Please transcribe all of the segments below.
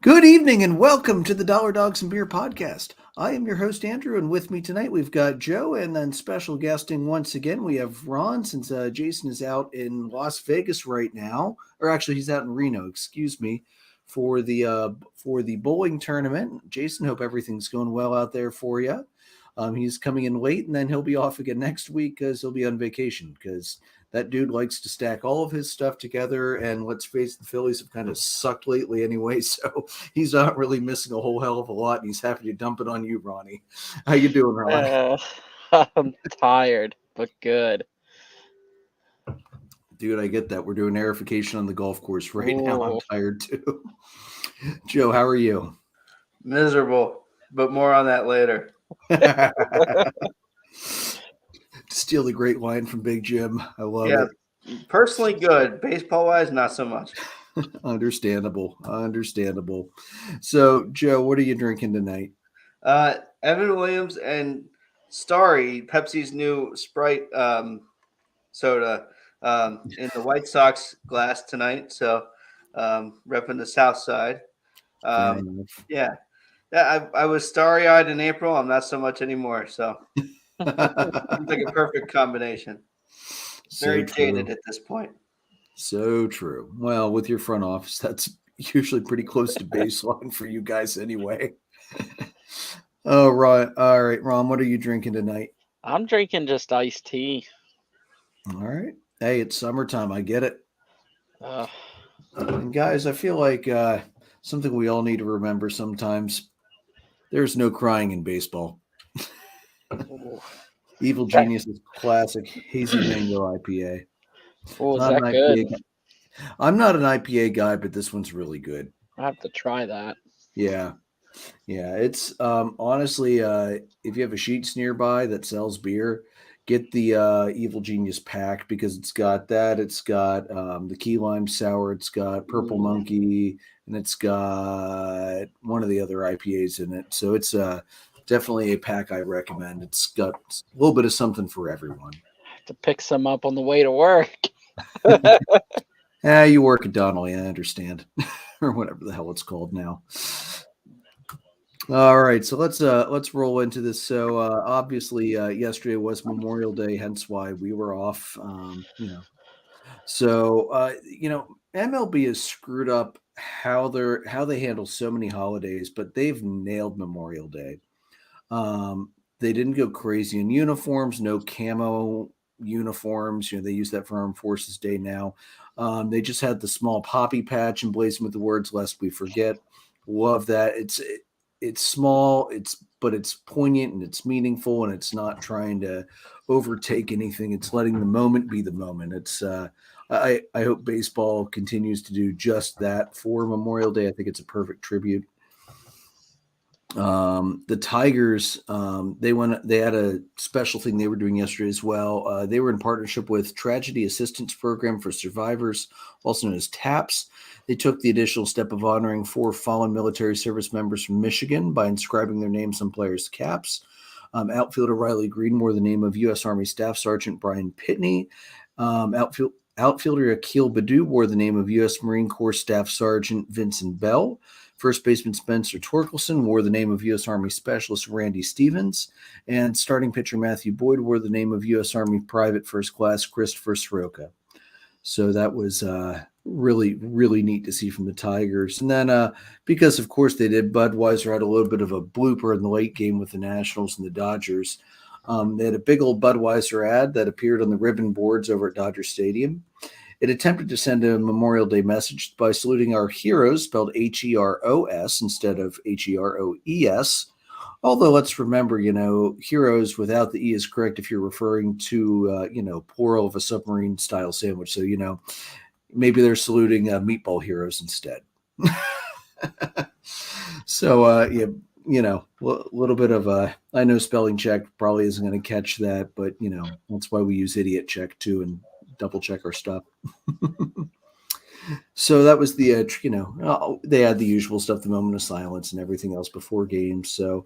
Good evening and welcome to the Dollar Dogs and Beer podcast. I am your host, Andrew, and with me tonight we've got Joe, and then special guesting once again, we have Ron, since Jason is out in Las Vegas right now, or actually he's out in Reno, excuse me, for the bowling tournament. Jason, hope everything's going well out there for you. He's coming in late, and then he'll be off again next week because he'll be on vacation because that dude likes to stack all of his stuff together. And let's face it, the Phillies have kind of sucked lately anyway, so he's not really missing a whole hell of a lot, and he's happy to dump it on you, Ronnie. How you doing, Ron? Uh, I'm tired, but good. Dude, I get that. We're doing aerification on the golf course right now. I'm Ooh, tired too. Joe, how are you? Miserable, but more on that later. Steal the great line from Big Jim. I love Yeah, it. personally good. Baseball wise, not so much. Understandable. So, Joe, what are you drinking tonight? Evan Williams and Starry, Pepsi's new Sprite soda, in the White Sox glass tonight. So, repping the South Side. Fair Um, enough. yeah, I was starry eyed in April. I'm not so much anymore. So, seems like a perfect combination. So Very true. jaded at this point. So true. Well, with your front office, that's usually pretty close to baseline for you guys anyway. Oh, right. All right, Ron, what are you drinking tonight? I'm drinking just iced tea. All right. Hey, it's summertime. I get it. Uh, And guys, I feel like something we all need to remember sometimes there's no crying in baseball. ooh. Evil That, Genius's classic hazy mango IPA. oh, is Not an that good? IPA guy. I'm not an IPA guy, but this one's really good. I have to try that. Yeah. Yeah, it's honestly, if you have a Sheets nearby that sells beer, get the Evil Genius pack because it's got that. It's got the key lime sour. It's got Purple Ooh. Monkey, and it's got one of the other IPAs in it. So it's definitely a pack I recommend. It's got a little bit of something for everyone. Have to pick some up on the way to work. You work at Donnelly, I understand, or whatever the hell it's called now. All right, so let's roll into this. So obviously, yesterday was Memorial Day, hence why we were off. So MLB has screwed up how they handle so many holidays, but they've nailed Memorial Day. They didn't go crazy in uniforms, no camo uniforms. They use that for Armed Forces Day now. They just had the small poppy patch emblazoned with the words "Lest we forget." Love that. It's small, but it's poignant and it's meaningful, and it's not trying to overtake anything. It's letting the moment be the moment. I hope baseball continues to do just that for Memorial Day. I think it's a perfect tribute. The Tigers, they had a special thing they were doing yesterday as well. They were in partnership with Tragedy Assistance Program for Survivors, also known as TAPS. They took the additional step of honoring 4 fallen military service members from Michigan by inscribing their names on players' caps. Outfielder Riley Green wore the name of U.S. Army Staff Sergeant Brian Pitney. Outfielder Akil Badu wore the name of U.S. Marine Corps Staff Sergeant Vincent Bell. First baseman Spencer Torkelson wore the name of U.S. Army Specialist Randy Stevens, and starting pitcher Matthew Boyd wore the name of U.S. Army Private First Class Christopher Soroka. So that was really, really neat to see from the Tigers. And then because, of course, they did, Budweiser had a little bit of a blooper in the late game with the Nationals and the Dodgers. They had a big old Budweiser ad that appeared on the ribbon boards over at Dodger Stadium. It attempted to send a Memorial Day message by saluting our heroes, spelled Heros instead of Heroes. Although let's remember, heroes without the E is correct if you're referring to, plural of a submarine style sandwich. So, maybe they're saluting meatball heroes instead. So, a little bit of I know spelling check probably isn't going to catch that, but, that's why we use idiot check too and double check our stuff. So that was the, they had the usual stuff, the moment of silence and everything else before games. So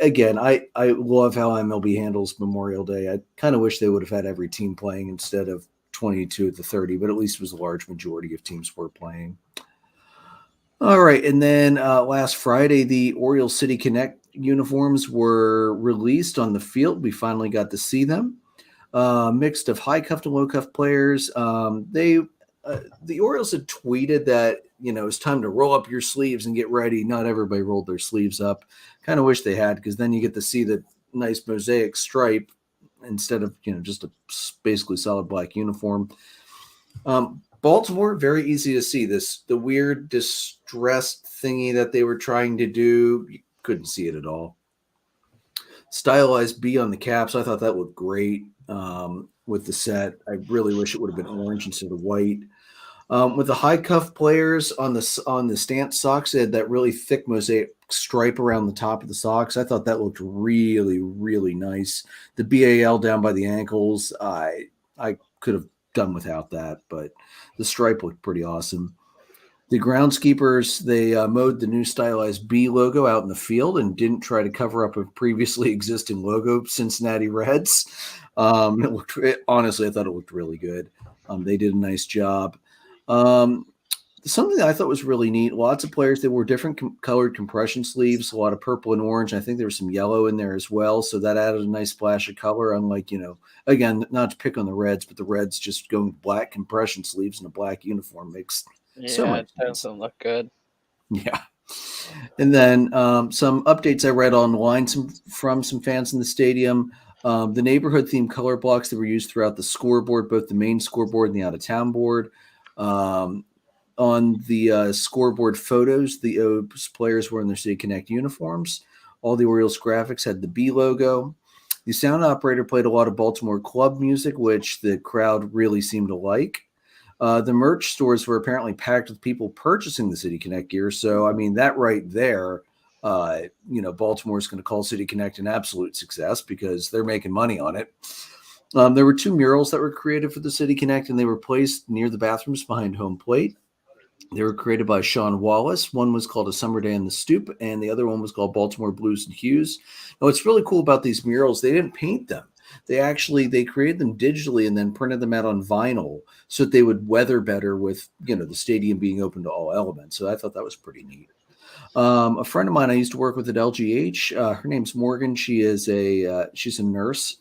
again, I love how MLB handles Memorial Day. I kind of wish they would have had every team playing instead of 22 at the 30, but at least it was a large majority of teams were playing. All right, and then last Friday, the Orioles City Connect uniforms were released on the field. We finally got to see them. Mixed of high cuff and low cuff players. The Orioles had tweeted that it's time to roll up your sleeves and get ready. Not everybody rolled their sleeves up. Kind of wish they had, because then you get to see the nice mosaic stripe instead of just a basically solid black uniform. Baltimore, very easy to see. The weird distressed thingy that they were trying to do, you couldn't see it at all. Stylized B on the caps, I thought that looked great with the set. I really wish it would have been orange instead of white. With the high cuff players on the stance socks, they had that really thick mosaic stripe around the top of the socks. I thought that looked really, really nice. The BAL down by the ankles, I could have done without that, but the stripe looked pretty awesome. The groundskeepers, they mowed the new stylized B logo out in the field and didn't try to cover up a previously existing logo, Cincinnati Reds. Honestly, I thought it looked really good. They did a nice job. Something that I thought was really neat, lots of players, they wore different colored compression sleeves, a lot of purple and orange. I think there was some yellow in there as well. So that added a nice splash of color, unlike, again, not to pick on the Reds, but the Reds just going black compression sleeves and a black uniform makes so much it sense. doesn't look good. Yeah. And then some updates I read online from some fans in the stadium. The neighborhood themed color blocks that were used throughout the scoreboard, both the main scoreboard and the out-of-town board. On the scoreboard photos, the O's players were in their City Connect uniforms. All the Orioles graphics had the B logo. The sound operator played a lot of Baltimore club music, which the crowd really seemed to like. The merch stores were apparently packed with people purchasing the City Connect gear. So, I mean, that right there, Baltimore is going to call City Connect an absolute success because they're making money on it. There were 2 murals that were created for the City Connect, and they were placed near the bathrooms behind home plate. They were created by Sean Wallace. One was called A Summer Day on the Stoop, and the other one was called Baltimore Blues and Hues. Now, what's really cool about these murals, they didn't paint them. They created them digitally and then printed them out on vinyl so that they would weather better with, the stadium being open to all elements. So I thought that was pretty neat. A friend of mine I used to work with at LGH, her name's Morgan. She's a nurse.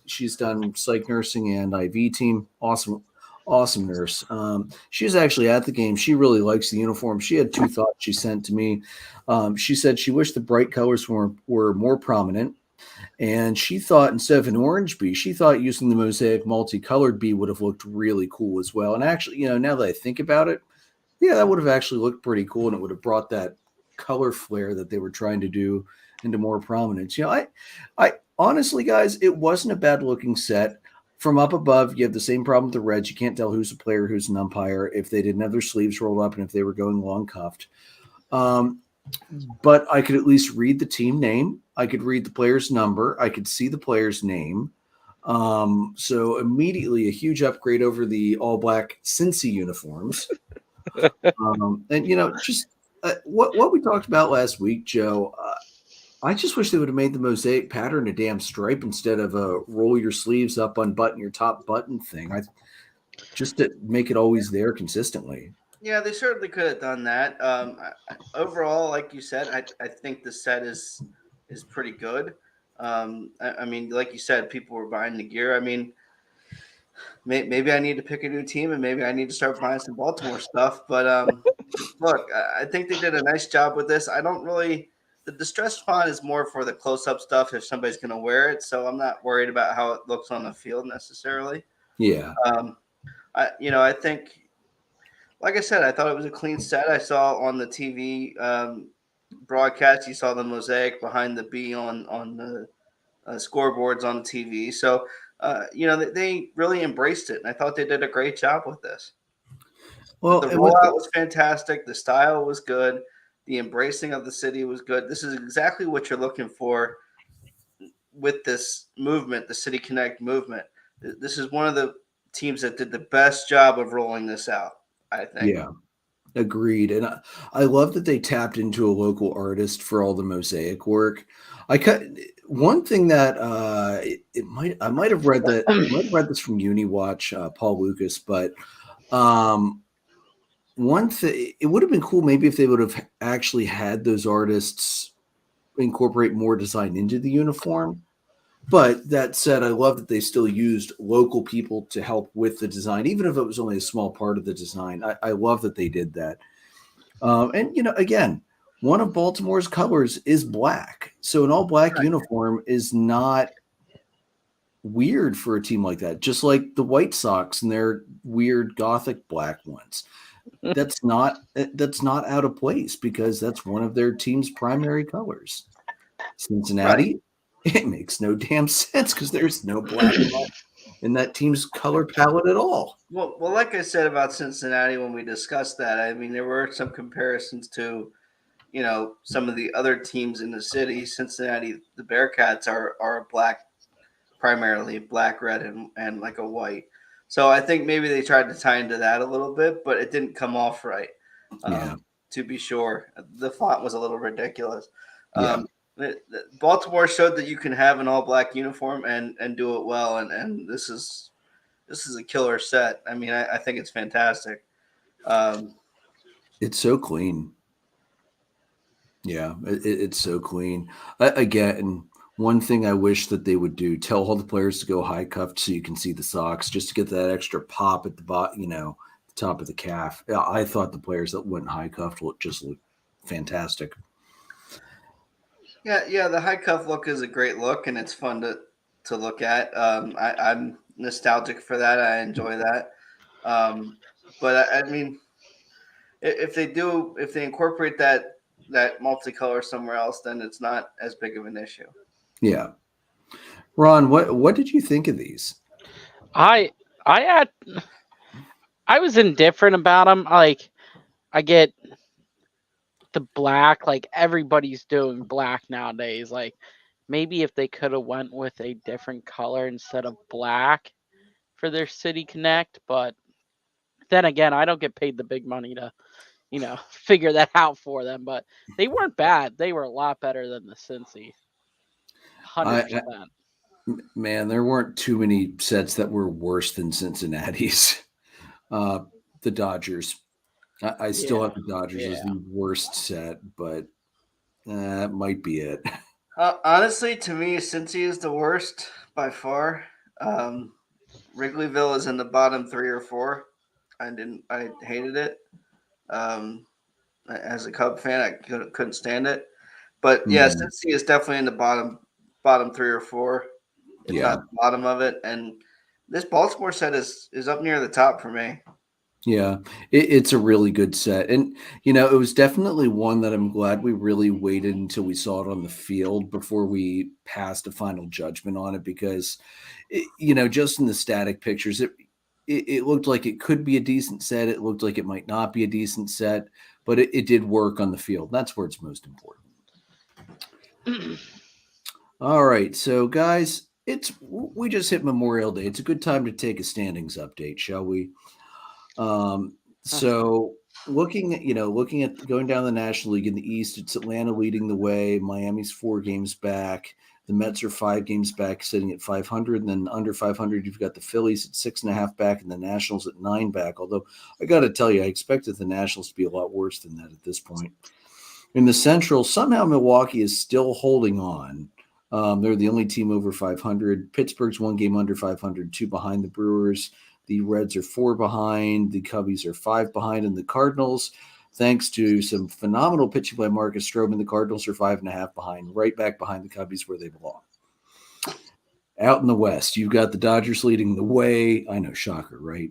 She's done psych nursing and IV team. Awesome nurse. She was actually at the game. She really likes the uniform. She had 2 thoughts she sent to me. She said she wished the bright colors were more prominent. And she thought instead of an orange bee, she thought using the mosaic multicolored bee would have looked really cool as well. And actually, now that I think about it, yeah, that would have actually looked pretty cool. And it would have brought that color flare that they were trying to do into more prominence. I honestly, guys, it wasn't a bad looking set. From up above, you have the same problem with the Reds. You can't tell who's a player, who's an umpire, if they didn't have their sleeves rolled up and if they were going long cuffed. But I could at least read the team name. I could read the player's number. I could see the player's name. So immediately a huge upgrade over the all black Cincy uniforms. And just what we talked about last week, Joe, I just wish they would have made the mosaic pattern a damn stripe instead of a roll your sleeves up, unbutton your top button thing. Just to make it always there consistently. Yeah, they certainly could have done that. Overall, like you said, I think the set is pretty good. I mean, like you said, people were buying the gear. I mean, maybe I need to pick a new team and maybe I need to start buying some Baltimore stuff. But look, I think they did a nice job with this. I don't really – the distressed font is more for the close-up stuff if somebody's going to wear it. So I'm not worried about how it looks on the field necessarily. Yeah. I think – like I said, I thought it was a clean set. I saw on the TV broadcast, you saw the mosaic behind the B on the scoreboards on the TV. So, they really embraced it, and I thought they did a great job with this. Well, the rollout was fantastic. The style was good. The embracing of the city was good. This is exactly what you're looking for with this movement, the City Connect movement. This is one of the teams that did the best job of rolling this out, I think. Yeah, agreed. And I love that they tapped into a local artist for all the mosaic work. One thing that I might have read this from UniWatch, Paul Lucas, but one thing, it would have been cool maybe if they would have actually had those artists incorporate more design into the uniform. But that said, I love that they still used local people to help with the design, even if it was only a small part of the design. I love that they did that. And, again, one of Baltimore's colors is black. So an all black uniform is not weird for a team like that, just like the White Sox and their weird gothic black ones. That's not out of place because that's one of their team's primary colors. Cincinnati, it makes no damn sense because there's no black in that team's color palette at all. Well, like I said about Cincinnati when we discussed that, I mean, there were some comparisons to, some of the other teams in the city. Cincinnati, the Bearcats are black, primarily black, red, and like a white. So I think maybe they tried to tie into that a little bit, but it didn't come off right. Yeah. To be sure, the font was a little ridiculous. Yeah. Baltimore showed that you can have an all black uniform and do it well, and this is a killer set. I mean, I think it's fantastic. It's so clean. Yeah, it's so clean. Again, one thing I wish that they would do: tell all the players to go high cuffed so you can see the socks, just to get that extra pop at the the top of the calf. Yeah, I thought the players that went high cuffed looked fantastic. Yeah, the high cuff look is a great look, and it's fun to look at. I'm nostalgic for that. I enjoy that. But I mean, if they incorporate that multicolor somewhere else, then it's not as big of an issue. Yeah, Ron, what did you think of these? I was indifferent about them. Like, I get the black, like everybody's doing black nowadays. Like, maybe if they could have went with a different color instead of black for their City Connect, but then again, I don't get paid the big money to, figure that out for them. But they weren't bad. They were a lot better than the Cincy. 100%. Man, there weren't too many sets that were worse than Cincinnati's. The Dodgers. I still have the Dodgers as the worst set, but that might be it. Honestly, to me, Cincy is the worst by far. Wrigleyville is in the bottom 3 or 4. I hated it. As a Cub fan, I couldn't stand it. But yeah, Cincy is definitely in the bottom 3 or 4, if not the bottom of it. And this Baltimore set is up near the top for me. Yeah, it's a really good set. And, it was definitely one that I'm glad we really waited until we saw it on the field before we passed a final judgment on it because, just in the static pictures, it looked like it could be a decent set. It looked like it might not be a decent set, but it did work on the field. That's where it's most important. All right. So, guys, we just hit Memorial Day. It's a good time to take a standings update, shall we? So looking at going down the National League in the East, it's Atlanta leading the way. Miami's 4 games back. The Mets are 5 games back, sitting at 500. And then under 500, you've got the Phillies at 6.5 back and the Nationals at 9 back. Although I got to tell you, I expected the Nationals to be a lot worse than that at this point. In the Central, somehow Milwaukee is still holding on. They're the only team over 500. Pittsburgh's 1 game under 500, 2 behind the Brewers. The Reds are 4 behind. The Cubbies are 5 behind. And the Cardinals, thanks to some phenomenal pitching by Marcus Stroman, the Cardinals are 5.5 behind, right back behind the Cubbies where they belong. Out in the West, you've got the Dodgers leading the way. I know, shocker, right?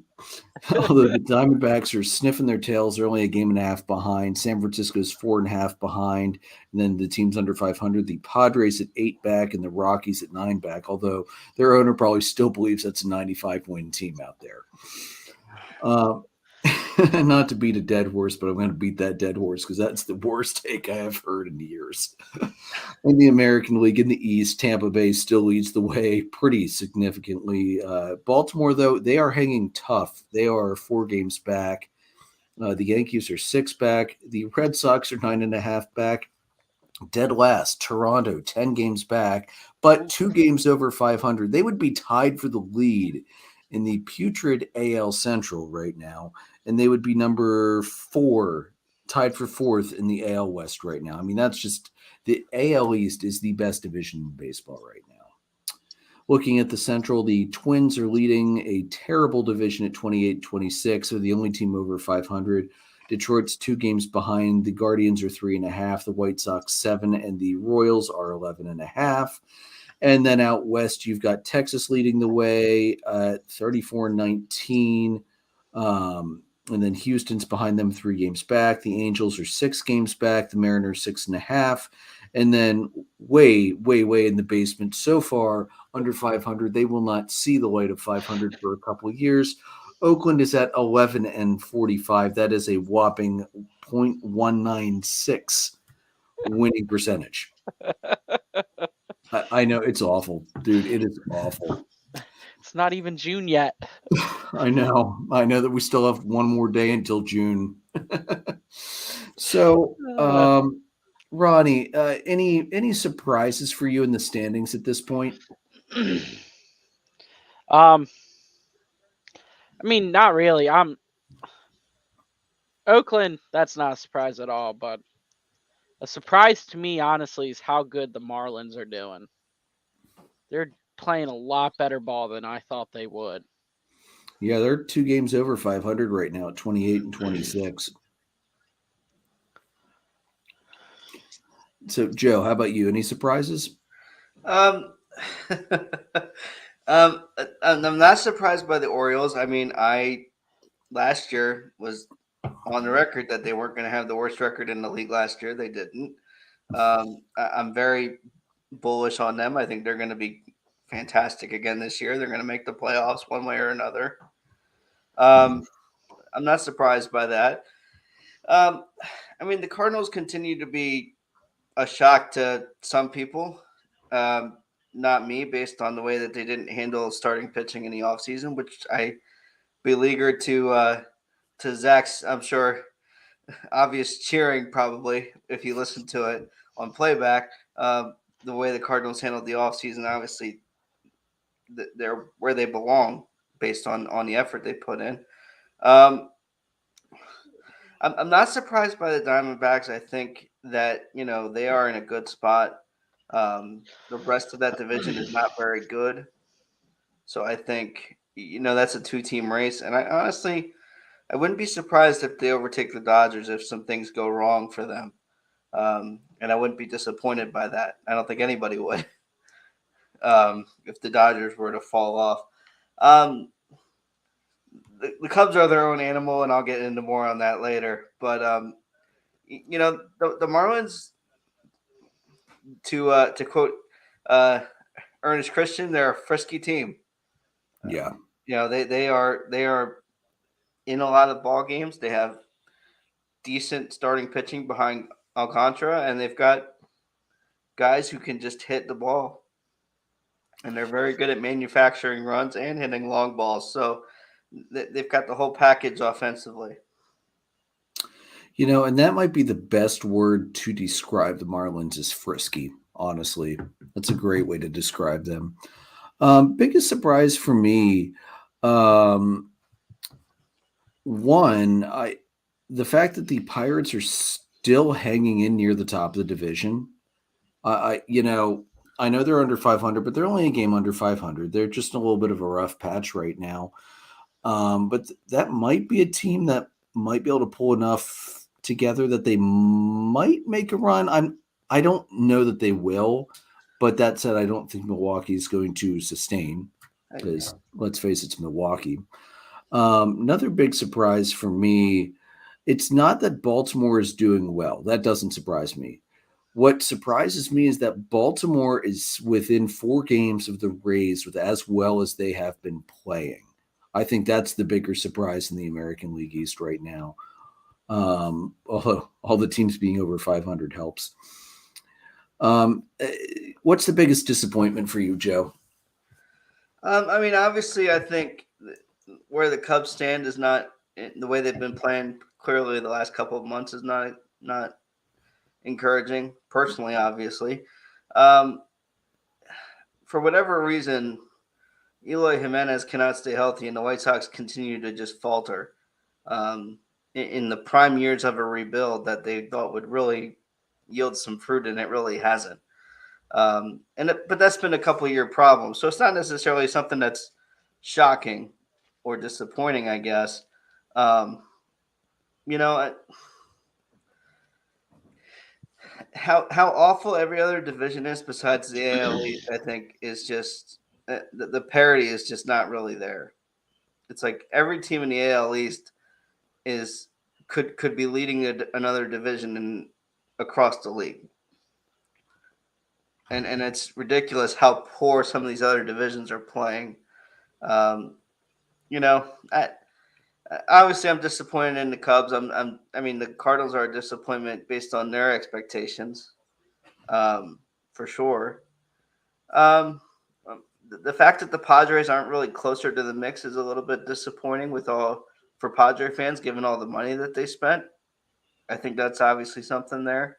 Although the Diamondbacks are sniffing their tails, they're only a game and a half behind. San Francisco's 4.5 behind. And then the teams under 500, the Padres at 8 back and the Rockies at 9 back, although their owner probably still believes that's a 95-win team out there. Not to beat a dead horse, but I'm going to beat that dead horse because that's the worst take I have heard in years. In the American League in the East, Tampa Bay still leads the way pretty significantly. Baltimore, though, they are hanging tough. They are 4 games back. The Yankees are 6 back. The Red Sox are 9.5 back. Dead last, Toronto, 10 games back, but 2 games over 500. They would be tied for the lead in the putrid AL Central right now. and they would be number 4, tied for 4th in the AL West right now. I mean, that's just the AL East is the best division in baseball right now. Looking at the Central, the Twins are leading a terrible division at 28-26. They're the only team over 500. Detroit's 2 games behind. The Guardians are 3.5. The White Sox 7, and the Royals are 11.5. And then out west, you've got Texas leading the way at 34-19. And then Houston's behind them 3 games back. The Angels are 6 games back. The Mariners 6.5. And then way, way, way in the basement so far, under 500. They will not see the light of 500 for a couple of years. Oakland is at 11-45. That is a whopping .196 winning percentage. I know it's awful, dude. It is awful. It's not even June yet. I know that we still have one more day until June. So, Ronnie, any surprises for you in the standings at this point? I mean, not really. Oakland, that's not a surprise at all, but a surprise to me, honestly, is how good the Marlins are doing. They're playing a lot better ball than I thought they would. Yeah, they're 2 games over 500 right now at 28-26. So, Joe, how about you? Any surprises? I'm not surprised by the Orioles. I mean, I last year was on the record that they weren't going to have the worst record in the league last year. They didn't. I'm very bullish on them. I think they're going to be fantastic again this year. They're going to make the playoffs one way or another. I'm not surprised by that. I mean, the Cardinals continue to be a shock to some people. Not me, based on the way that they didn't handle starting pitching in the offseason, which I beleaguered to Zach's, I'm sure, obvious cheering probably if you listen to it on playback. The way the Cardinals handled the offseason, obviously, they're where they belong based on the effort they put in. I'm not surprised by the Diamondbacks. I think that, they are in a good spot. The rest of that division is not very good. So I think, that's a 2-team race. And I wouldn't be surprised if they overtake the Dodgers if some things go wrong for them. And I wouldn't be disappointed by that. I don't think anybody would if the Dodgers were to fall off. The Cubs are their own animal, and I'll get into more on that later. But, the Marlins, to quote Ernest Christian, they're a frisky team. Yeah. They are in a lot of ball games. They have decent starting pitching behind Alcantara, and they've got guys who can just hit the ball. And they're very good at manufacturing runs and hitting long balls. So they've got the whole package offensively. And that might be the best word to describe the Marlins is frisky, honestly. That's a great way to describe them. Biggest surprise for me, the fact that the Pirates are still hanging in near the top of the division. I know they're under 500, but they're only a game under 500. They're just a little bit of a rough patch right now. But that might be a team that might be able to pull enough together that they might make a run. I don't know that they will, but that said, I don't think Milwaukee is going to sustain because let's face it, it's Milwaukee. Another big surprise for me, it's not that Baltimore is doing well. That doesn't surprise me. What surprises me is that Baltimore is within 4 games of the Rays with as well as they have been playing. I think that's the bigger surprise in the American League East right now. Although all the teams being over 500 helps. What's the biggest disappointment for you, Joe? I mean, obviously, I think where the Cubs stand is not the way they've been playing. Clearly, the last couple of months is not encouraging. Personally, obviously, for whatever reason, Eloy Jimenez cannot stay healthy, and the White Sox continue to just falter. in the prime years of a rebuild that they thought would really yield some fruit, and it really hasn't. But that's been a couple year problem. So it's not necessarily something that's shocking or disappointing, I guess. Um, you know, how awful every other division is besides the AL East, I think, is just the parity is just not really there. It's like every team in the AL East is could be leading another division across the league, and it's ridiculous how poor some of these other divisions are playing. Um, you know, obviously I'm disappointed in the Cubs. I mean, the Cardinals are a disappointment based on their expectations, for sure. Um, the fact that the Padres aren't really closer to the mix is a little bit disappointing for Padre fans, given all the money that they spent. I think that's obviously something there.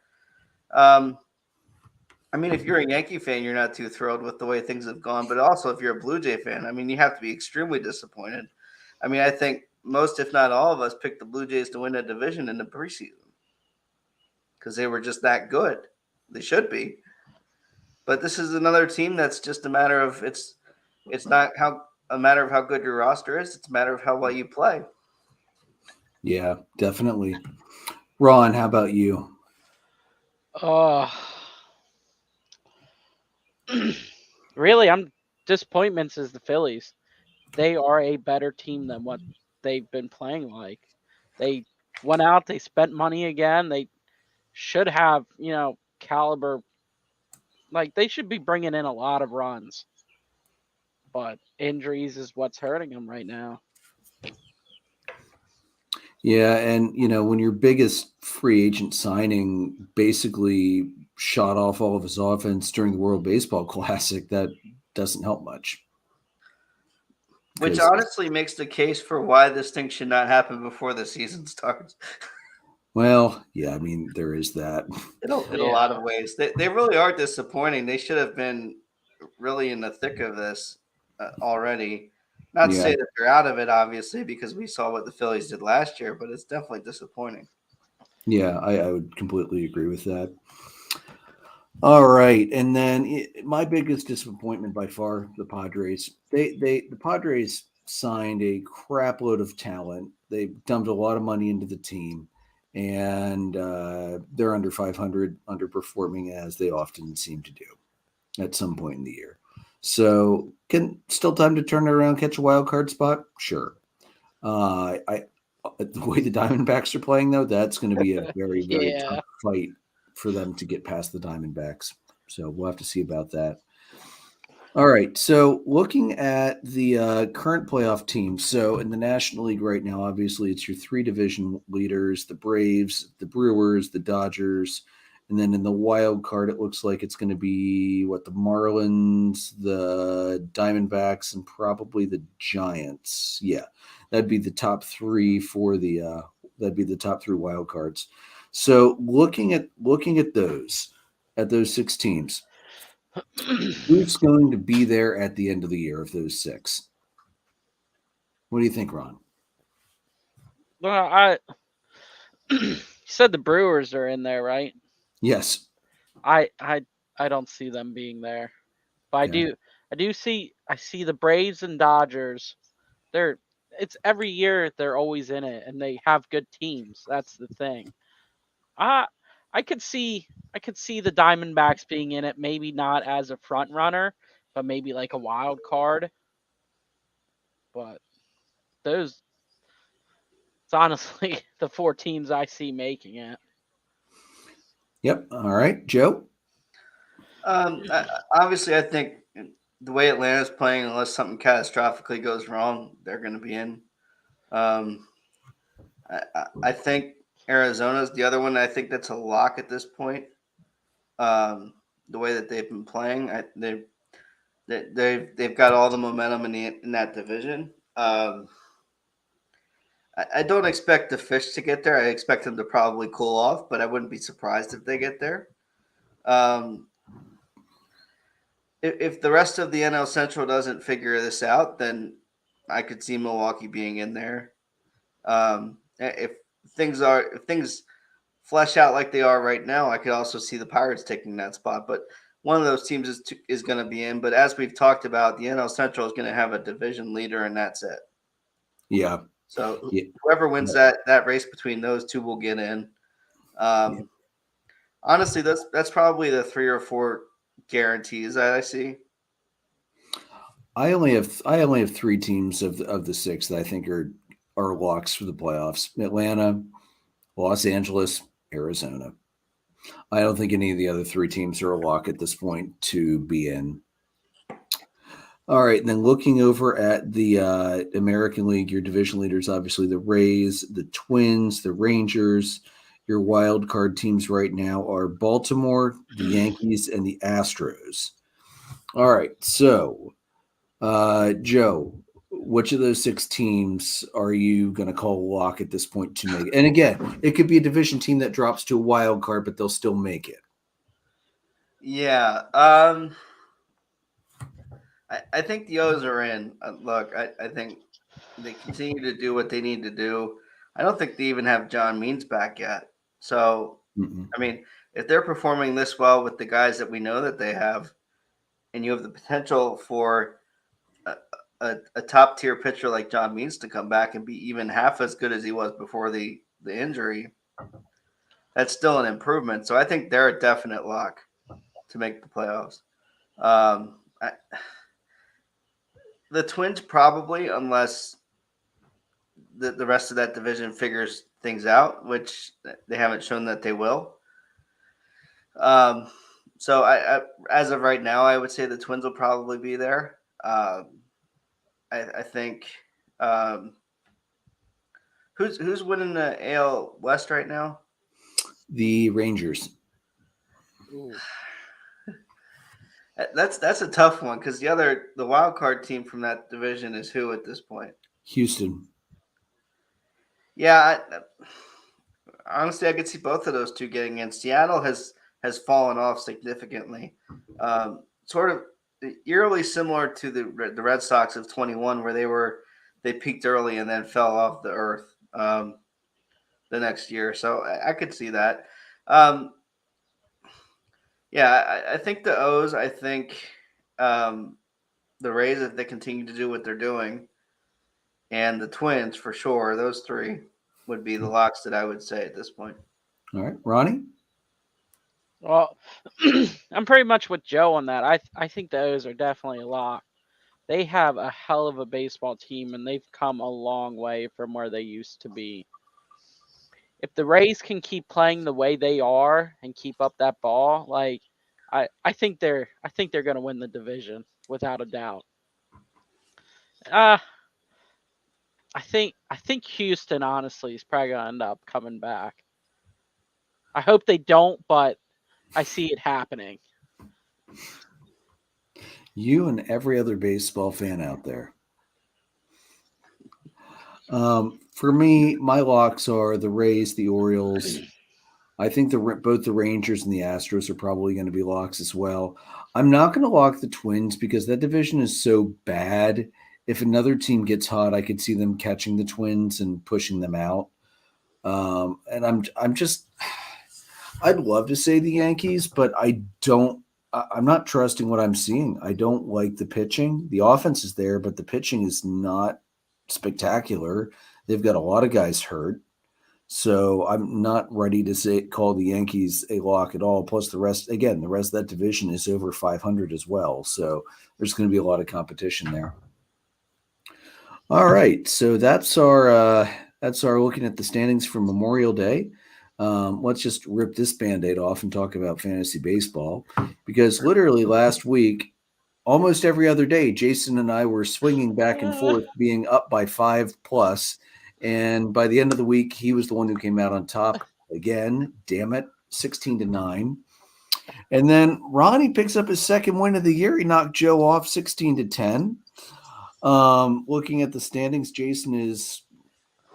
Um, I mean, if you're a Yankee fan, you're not too thrilled with the way things have gone. But also, if you're a Blue Jay fan, I mean, you have to be extremely disappointed. I mean, I think most, if not all of us, picked the Blue Jays to win a division in the preseason because they were just that good. They should be. But this is another team that's just a matter of it's not how a matter of how good your roster is. It's a matter of how well you play. Yeah, definitely. Ron, how about you? Really, I'm disappointments is the Phillies. They are a better team than what they've been playing like. They went out, they spent money again. They should have, caliber. Like they should be bringing in a lot of runs, but injuries is what's hurting them right now. Yeah, and when your biggest free agent signing basically shot off all of his offense during the World Baseball Classic, that doesn't help much. Which 'Cause- honestly makes the case for why this thing should not happen before the season starts. Well, yeah, I mean, there is that. In a Yeah. lot of ways. They really are disappointing. They should have been really in the thick of this already. Not to Yeah. say that they're out of it, obviously, because we saw what the Phillies did last year, but it's definitely disappointing. Yeah, I would completely agree with that. All right, and then my biggest disappointment by far, the Padres. The Padres signed a crap load of talent. They dumped a lot of money into the team, and they're under 500, underperforming as they often seem to do at some point in the year. So, still time to turn it around, catch a wild card spot? Sure. I the way the Diamondbacks are playing, though, that's going to be a very, very Yeah. tough fight for them to get past the Diamondbacks. So we'll have to see about that. All right. So looking at the current playoff teams, so in the National League right now, obviously it's your three division leaders: the Braves, the Brewers, the Dodgers, and then in the wild card, it looks like it's going to be the Marlins, the Diamondbacks, and probably the Giants. Yeah, that'd be the top three for the that'd be the top three wild cards. So looking at those six teams, who's going to be there at the end of the year of those six? What do you think, Ron? Well, you said the Brewers are in there, right? Yes. I don't see them being there. But Okay. I see the Braves and Dodgers. It's every year they're always in it and they have good teams. That's the thing. I I could see the Diamondbacks being in it, maybe not as a front runner, but maybe like a wild card. But those it's honestly the four teams I see making it. Yep. All right, Joe. Obviously, I think the way Atlanta's playing, unless something catastrophically goes wrong, they're going to be in. Um, I think Arizona's the other one. I think that's a lock at this point. The way that they've been playing, they've got all the momentum in that division. I don't expect the Fish to get there. I expect them to probably cool off, but I wouldn't be surprised if they get there. Um, if the rest of the NL Central doesn't figure this out, then I could see Milwaukee being in there. If things flesh out like they are right now, I could also see the Pirates taking that spot. But one of those teams is going to be in. But as we've talked about, the NL Central is going to have a division leader, and that's it. Yeah. So Yeah. whoever wins that race between those two will get in. Honestly, that's probably the 3 or 4 guarantees that I see. I only have 3 teams of the 6 that I think are locks for the playoffs: Atlanta, Los Angeles, Arizona. I don't think any of the other 3 teams are a lock at this point to be in. All right, and then looking over at the American League, your division leaders, obviously the Rays, the Twins, the Rangers. Your wild card teams right now are Baltimore, the Yankees, and the Astros. All right, so Joe, which of those 6 teams are you going to call a lock at this point to make it? And again, it could be a division team that drops to a wild card, but they'll still make it. Yeah. I think the O's are in. Look, I think they continue to do what they need to do. I don't think they even have John Means back yet. So, I mean, if they're performing this well with the guys that we know that they have, and you have the potential for a top tier pitcher like John Means to come back and be even half as good as he was before the injury, that's still an improvement. So I think they're a definite lock to make the playoffs. The Twins probably, unless the rest of that division figures things out, which they haven't shown that they will. So I as of right now, I would say the Twins will probably be there. I think who's winning the AL West right now? The Rangers. Ooh. That's a tough one because the wild card team from that division is who at this point? Houston. Yeah, honestly, I could see both of those two getting in. Seattle has fallen off significantly, sort of eerily similar to the Red Sox of 21, where they peaked early and then fell off the earth the next year. So I could see that. Yeah, I think the O's. I think the Rays, if they continue to do what they're doing, and the Twins for sure. Those 3 would be the locks that I would say at this point. All right, Ronnie. Well, I'm pretty much with Joe on that. I think the O's are definitely a lock. They have a hell of a baseball team, and they've come a long way from where they used to be. If the Rays can keep playing the way they are and keep up that ball, like I think they're going to win the division without a doubt. I think Houston honestly is probably going to end up coming back. I hope they don't, but I see it happening. You and every other baseball fan out there. For me, my locks are the Rays, the Orioles. I think both the Rangers and the Astros are probably going to be locks as well. I'm not going to lock the Twins because that division is so bad. If another team gets hot, I could see them catching the Twins and pushing them out. And I'm just, I'd love to say the Yankees, but I'm not trusting what I'm seeing. I don't like the pitching. The offense is there, but the pitching is not spectacular. They've got a lot of guys hurt. So I'm not ready to call the Yankees a lock at all. Plus the rest of that division is over 500 as well. So there's going to be a lot of competition there. All right. So that's our looking at the standings for Memorial Day. Let's just rip this Band-Aid off and talk about fantasy baseball, because literally last week, almost every other day, Jason and I were swinging back and forth, being up by 5+. And by the end of the week, he was the one who came out on top again. Damn it, 16-9. And then Ronnie picks up his second win of the year. He knocked Joe off 16-10. Looking at the standings, Jason is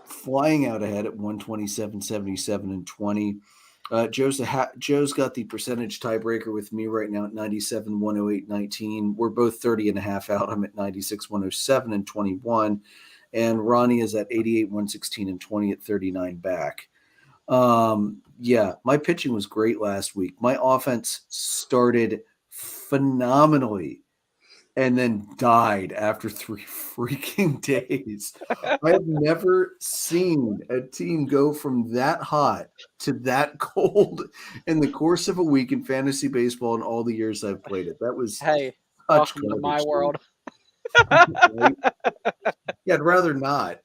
flying out ahead at 127, 77, and 20. Joe's got the percentage tiebreaker with me right now at 97, 108, 19. We're both 30 and a half out. I'm at 96, 107, and 21. and Ronnie is at 88, 116, and 20 at 39 back. Yeah, my pitching was great last week. My offense started phenomenally and then died after 3 freaking days. I have never seen a team go from that hot to that cold in the course of a week in fantasy baseball in all the years I've played it. That was Hey, such welcome to my garbage, dude. world. Right? Yeah, I'd rather not.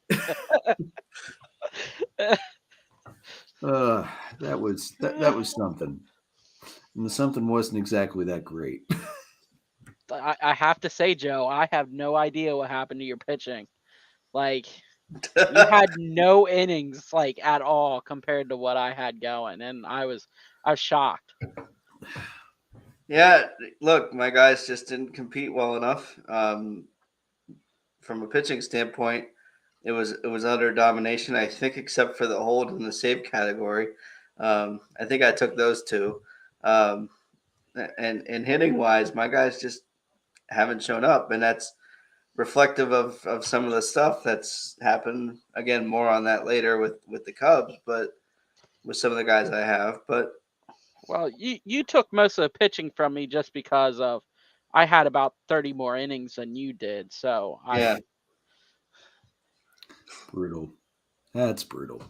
That was something. And the something wasn't exactly that great. I have to say, Joe, I have no idea what happened to your pitching. Like, you had no innings, like, at all compared to what I had going, and I was shocked. Yeah, look, my guys just didn't compete well enough. From a pitching standpoint, it was utter domination. I think, except for the hold in the save category. I think I took those two. And hitting wise, my guys just haven't shown up, and that's reflective of some of the stuff that's happened. Again, more on that later with the Cubs, but with some of the guys I have. But Well, you took most of the pitching from me just because of I had about 30 more innings than you did, so yeah, Brutal. That's brutal.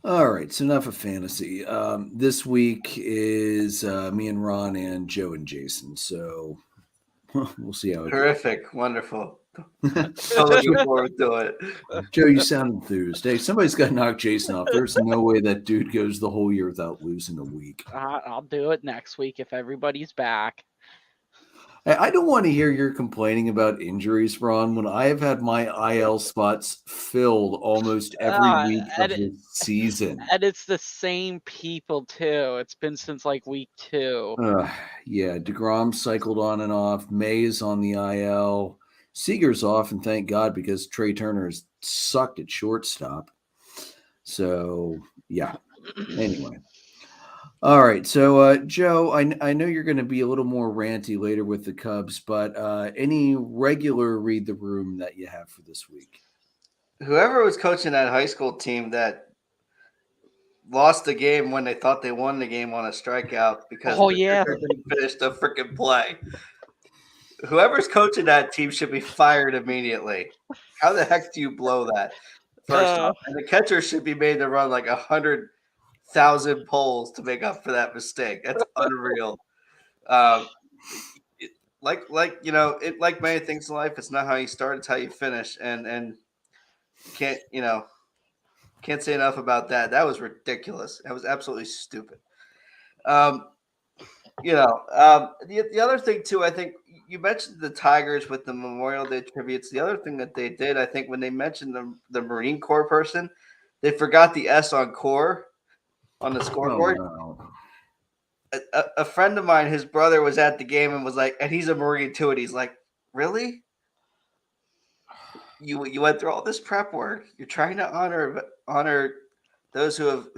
All right, so enough of fantasy. This week is me and Ron and Joe and Jason. So we'll see how it terrific, wonderful. goes. I'm looking forward to it. Joe, you sound enthused. Hey, somebody's got to knock Jason off. There's no way that dude goes the whole year without losing a week. I'll do it next week if everybody's back. I don't want to hear you're complaining about injuries, Ron, when I have had my IL spots filled almost every week of the season. And it's the same people, too. It's been since, like, week 2. Yeah, DeGrom cycled on and off. May is on the IL. Seager's off, and thank God, because Trey Turner has sucked at shortstop. So, yeah. Anyway. All right. So, Joe, I know you're going to be a little more ranty later with the Cubs, but any regular read the room that you have for this week? Whoever was coaching that high school team that lost the game when they thought they won the game on a strikeout because Oh, yeah. they didn't finish the freaking play. Whoever's coaching that team should be fired immediately. How the heck do you blow that? First off, and the catcher should be made to run like 100,000 poles to make up for that mistake. That's unreal. Like many things in life, it's not how you start, it's how you finish. And can't say enough about that. That was ridiculous. That was absolutely stupid. The other thing too, I think you mentioned the Tigers with the Memorial Day tributes. The other thing that they did, I think, when they mentioned the Marine Corps person, they forgot the S on Corps on the scoreboard. Oh, no. A friend of mine, his brother was at the game and was like, and he's a Marine too, and he's like, really? You went through all this prep work. You're trying to honor those who have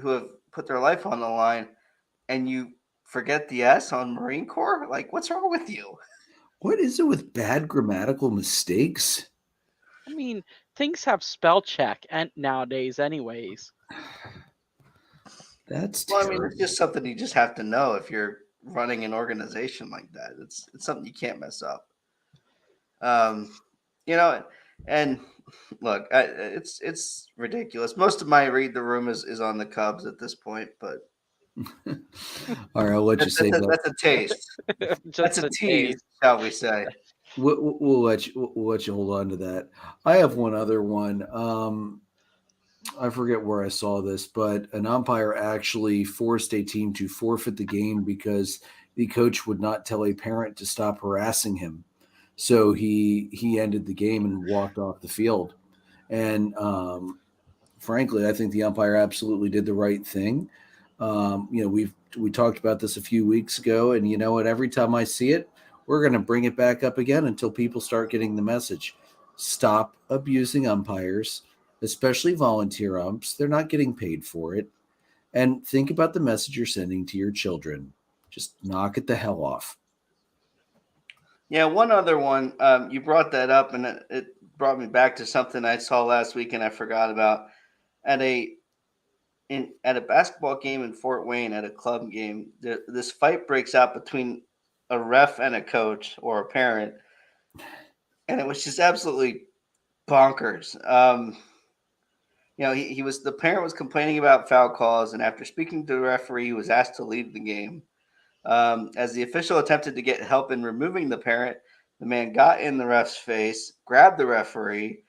put their life on the line, and you forget the S on Marine Corps? Like, what's wrong with you? What is it with bad grammatical mistakes? I mean, things have spell check and nowadays anyways. That's Well, I terrible. mean, it's just something you just have to know if you're running an organization like that. It's something you can't mess up. And look, it's ridiculous. Most of my read the room is on the Cubs at this point, but All right, I'll let you say that. that's a taste. That's a tease, shall we say? We'll let you hold on to that. I have one other one. I forget where I saw this, but an umpire actually forced a team to forfeit the game because the coach would not tell a parent to stop harassing him. So he ended the game and walked off the field. And frankly, I think the umpire absolutely did the right thing. We talked about this a few weeks ago, and you know what? Every time I see it, we're going to bring it back up again until people start getting the message. Stop abusing umpires, especially volunteer umps. They're not getting paid for it. And think about the message you're sending to your children. Just knock it the hell off. Yeah, one other one. You brought that up, and it brought me back to something I saw last week and I forgot about. At a basketball game in Fort Wayne, at a club game, this fight breaks out between a ref and a coach or a parent, and it was just absolutely bonkers. The parent was complaining about foul calls, and after speaking to the referee, he was asked to leave the game. As the official attempted to get help in removing the parent, the man got in the ref's face, grabbed the referee.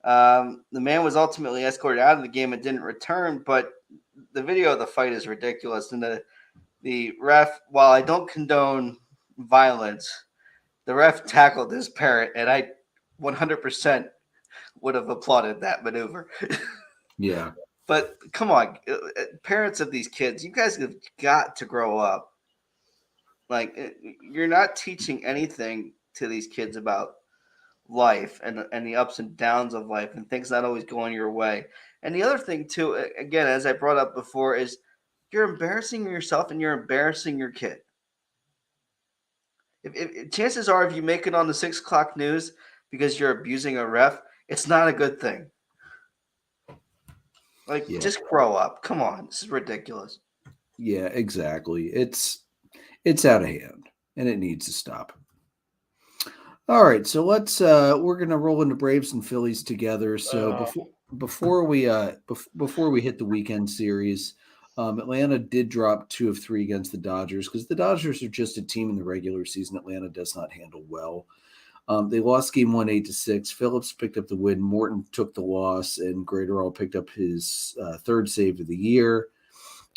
The man was ultimately escorted out of the game and didn't return, but the video of the fight is ridiculous. And the ref, while I don't condone violence, the ref tackled this parent, and I 100% would have applauded that maneuver. Yeah. But come on, parents of these kids, you guys have got to grow up. Like, you're not teaching anything to these kids about life and the ups and downs of life and things not always going your way. And the other thing, too, again, as I brought up before, is you're embarrassing yourself and you're embarrassing your kid. If chances are, if you make it on the 6 o'clock news because you're abusing a ref, it's not a good thing. Like, just grow up. Come on. This is ridiculous. Yeah, exactly. It's out of hand and it needs to stop. All right, so we're gonna roll into Braves and Phillies together. So before we hit the weekend series, Atlanta did drop 2 of 3 against the Dodgers because the Dodgers are just a team in the regular season Atlanta does not handle well. They lost game 1 8-6. Phillips picked up the win. Morton took the loss, and Graterol picked up his 3rd save of the year.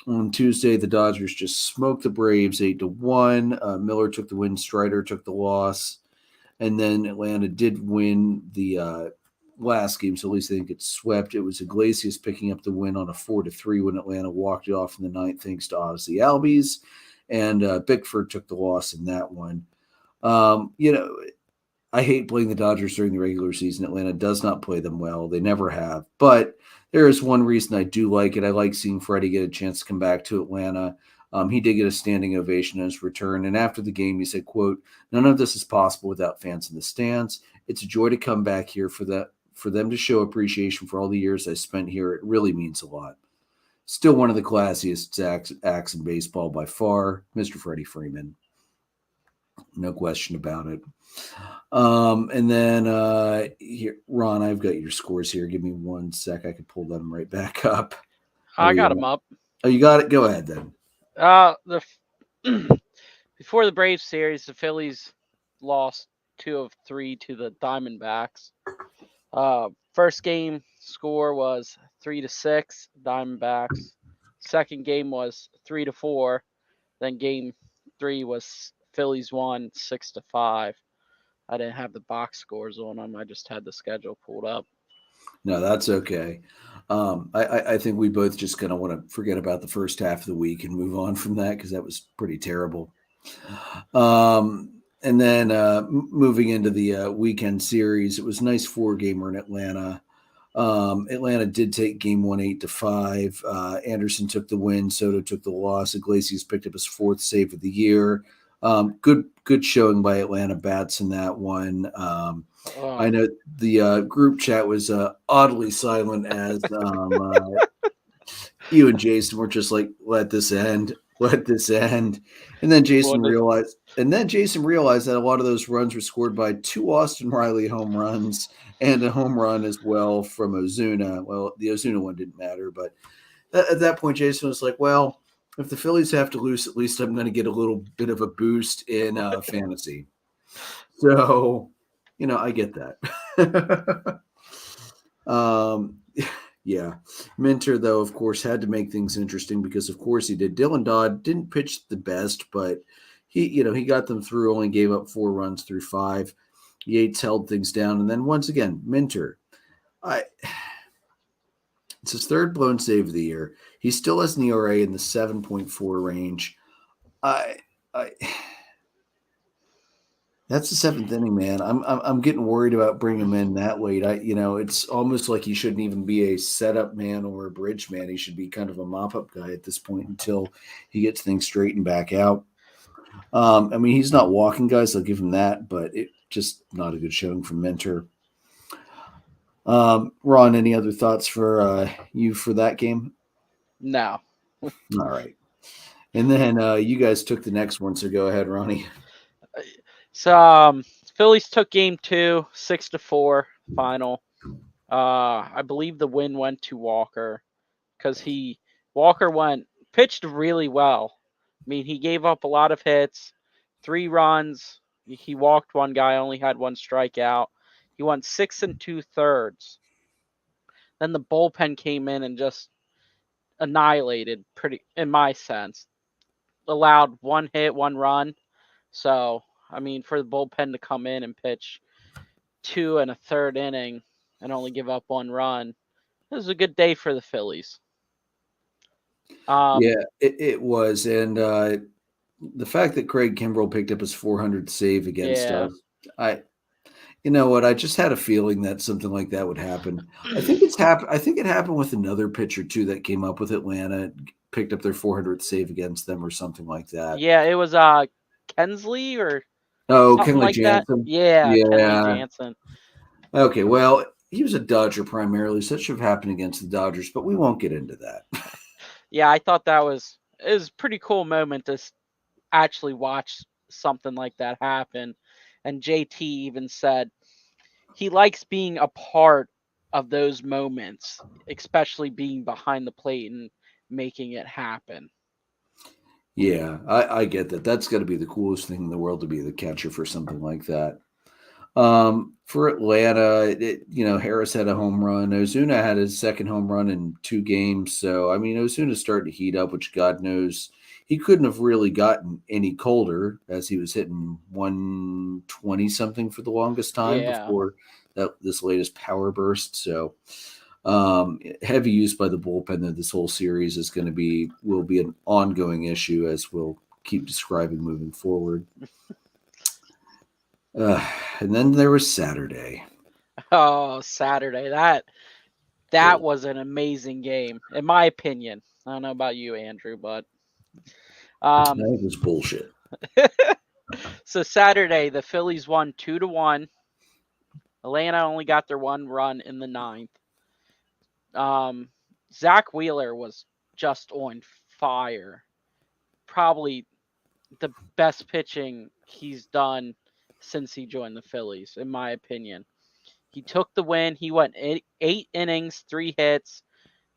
On Tuesday, the Dodgers just smoked the Braves 8-1. Miller took the win. Strider took the loss. And then Atlanta did win the last game, so at least they didn't get swept. It was Iglesias picking up the win on a 4-3 when Atlanta walked it off in the 9th, thanks to Ozzie Albies. And Bickford took the loss in that one. I hate playing the Dodgers during the regular season. Atlanta does not play them well. They never have. But there is one reason I do like it. I like seeing Freddie get a chance to come back to Atlanta. He did get a standing ovation on his return. And after the game, he said, quote, "None of this is possible without fans in the stands. It's a joy to come back here for them to show appreciation for all the years I spent here. It really means a lot." Still one of the classiest acts in baseball by far, Mr. Freddie Freeman. No question about it. And then here, Ron, I've got your scores here. Give me 1 sec. I can pull them right back up. I got them up. Oh, you got it? Go ahead then. Before the Braves series, the Phillies lost 2 of 3 to the Diamondbacks. First game score was 3-6 Diamondbacks. Second game was 3-4. Then game 3 was Phillies won 6-5. I didn't have the box scores on them. I just had the schedule pulled up. No, that's okay. I think we both just kind of want to forget about the first half of the week and move on from that because that was pretty terrible. And then moving into the weekend series, it was a nice 4-gamer in Atlanta. Atlanta did take game 1 8-5. Anderson took the win. Soto took the loss. Iglesias picked up his 4th save of the year. Good showing by Atlanta bats in that one. I know the group chat was oddly silent as you and Jason were just like, let this end. And then Jason realized that a lot of those runs were scored by 2 Austin Riley home runs and a home run as well from Ozuna. Well, the Ozuna one didn't matter, but at that point, Jason was like, well, if the Phillies have to lose, at least I'm going to get a little bit of a boost in fantasy. So, I get that. Yeah. Minter, though, of course, had to make things interesting because, of course, he did. Dylan Dodd didn't pitch the best, but he got them through, only gave up 4 runs through 5. Yates held things down. And then once again, Minter, it's his 3rd blown save of the year. He still has an ERA in the 7.4 range. That's the 7th inning, man. I'm getting worried about bringing him in that late. It's almost like he shouldn't even be a setup man or a bridge man. He should be kind of a mop-up guy at this point until he gets things straightened back out. He's not walking guys. I'll give him that, but it just not a good showing from Minter. Ron, any other thoughts for you for that game? No. All right. And then you guys took the next one, so go ahead, Ronnie. So Phillies took game 2, 6-4 final. I believe the win went to Walker because Walker pitched really well. I mean, he gave up a lot of hits, 3 runs. He walked one guy, only had 1 strikeout. He went 6 2/3. Then the bullpen came in and just annihilated, in my sense. Allowed 1 hit, 1 run. So, I mean, for the bullpen to come in and pitch 2 1/3 inning and only give up 1 run, it was a good day for the Phillies. Yeah, it was. And the fact that Craig Kimbrell picked up his 400th save against us, you know what? I just had a feeling that something like that would happen. I think it's happened. I think it happened with another pitcher too that came up with Atlanta, picked up their 400th save against them or something like that. Yeah, it was Kensley or Oh, something Kenley like that. Jansen. Yeah, Kenley Yeah. Jansen. Okay, well, he was a Dodger primarily, so that should have happened against the Dodgers, but we won't get into that. Yeah, I thought it was a pretty cool moment to actually watch something like that happen. And JT even said he likes being a part of those moments, especially being behind the plate and making it happen. Yeah, I get that. That's got to be the coolest thing in the world to be the catcher for something like that. For Atlanta, Harris had a home run. Ozuna had his second home run in 2 games. So, I mean, Ozuna's starting to heat up, which God knows he couldn't have really gotten any colder as he was hitting 120 something for the longest time before this latest power burst. So, heavy use by the bullpen of this whole series will be an ongoing issue, as we'll keep describing moving forward. And then there was Saturday. Oh, Saturday. That was an amazing game, in my opinion. I don't know about you, Andrew, but that was bullshit. So Saturday, the Phillies won 2-1. Atlanta only got their 1 run in the 9th. Zach Wheeler was just on fire. Probably the best pitching he's done since he joined the Phillies, in my opinion. He took the win. He went 8 innings, 3 hits,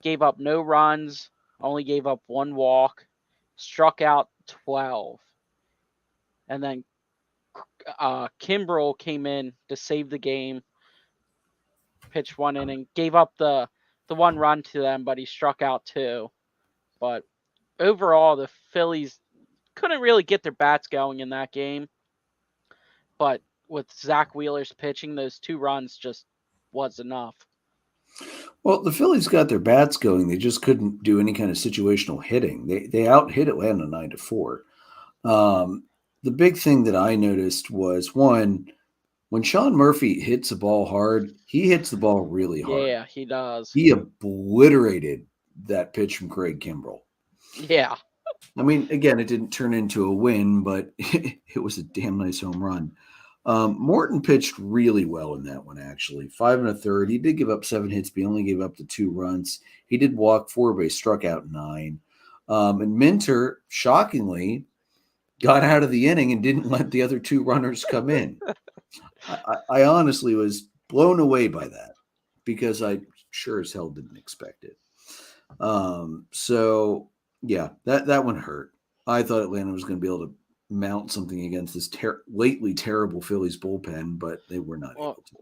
gave up no runs, only gave up 1 walk, struck out 12. And then Kimbrell came in to save the game, pitched 1 inning, gave up the 1 run to them, but he struck out 2. But overall, the Phillies couldn't really get their bats going in that game. But with Zach Wheeler's pitching, those 2 runs just was enough. Well, the Phillies got their bats going. They just couldn't do any kind of situational hitting. They out hit Atlanta 9-4. The big thing that I noticed was, one, when Sean Murphy hits a ball hard, he hits the ball really hard. Yeah, he does. He obliterated that pitch from Craig Kimbrell. Yeah. I mean, again, it didn't turn into a win, but it was a damn nice home run. Morton pitched really well in that one, actually. 5 1/3. He did give up 7 hits, but he only gave up the 2 runs. He did walk 4, but he struck out 9. And Minter, shockingly, got out of the inning and didn't let the other 2 runners come in. I honestly was blown away by that because I sure as hell didn't expect it. So, yeah, that one hurt. I thought Atlanta was going to be able to mount something against this lately terrible Phillies bullpen, but they were not able to.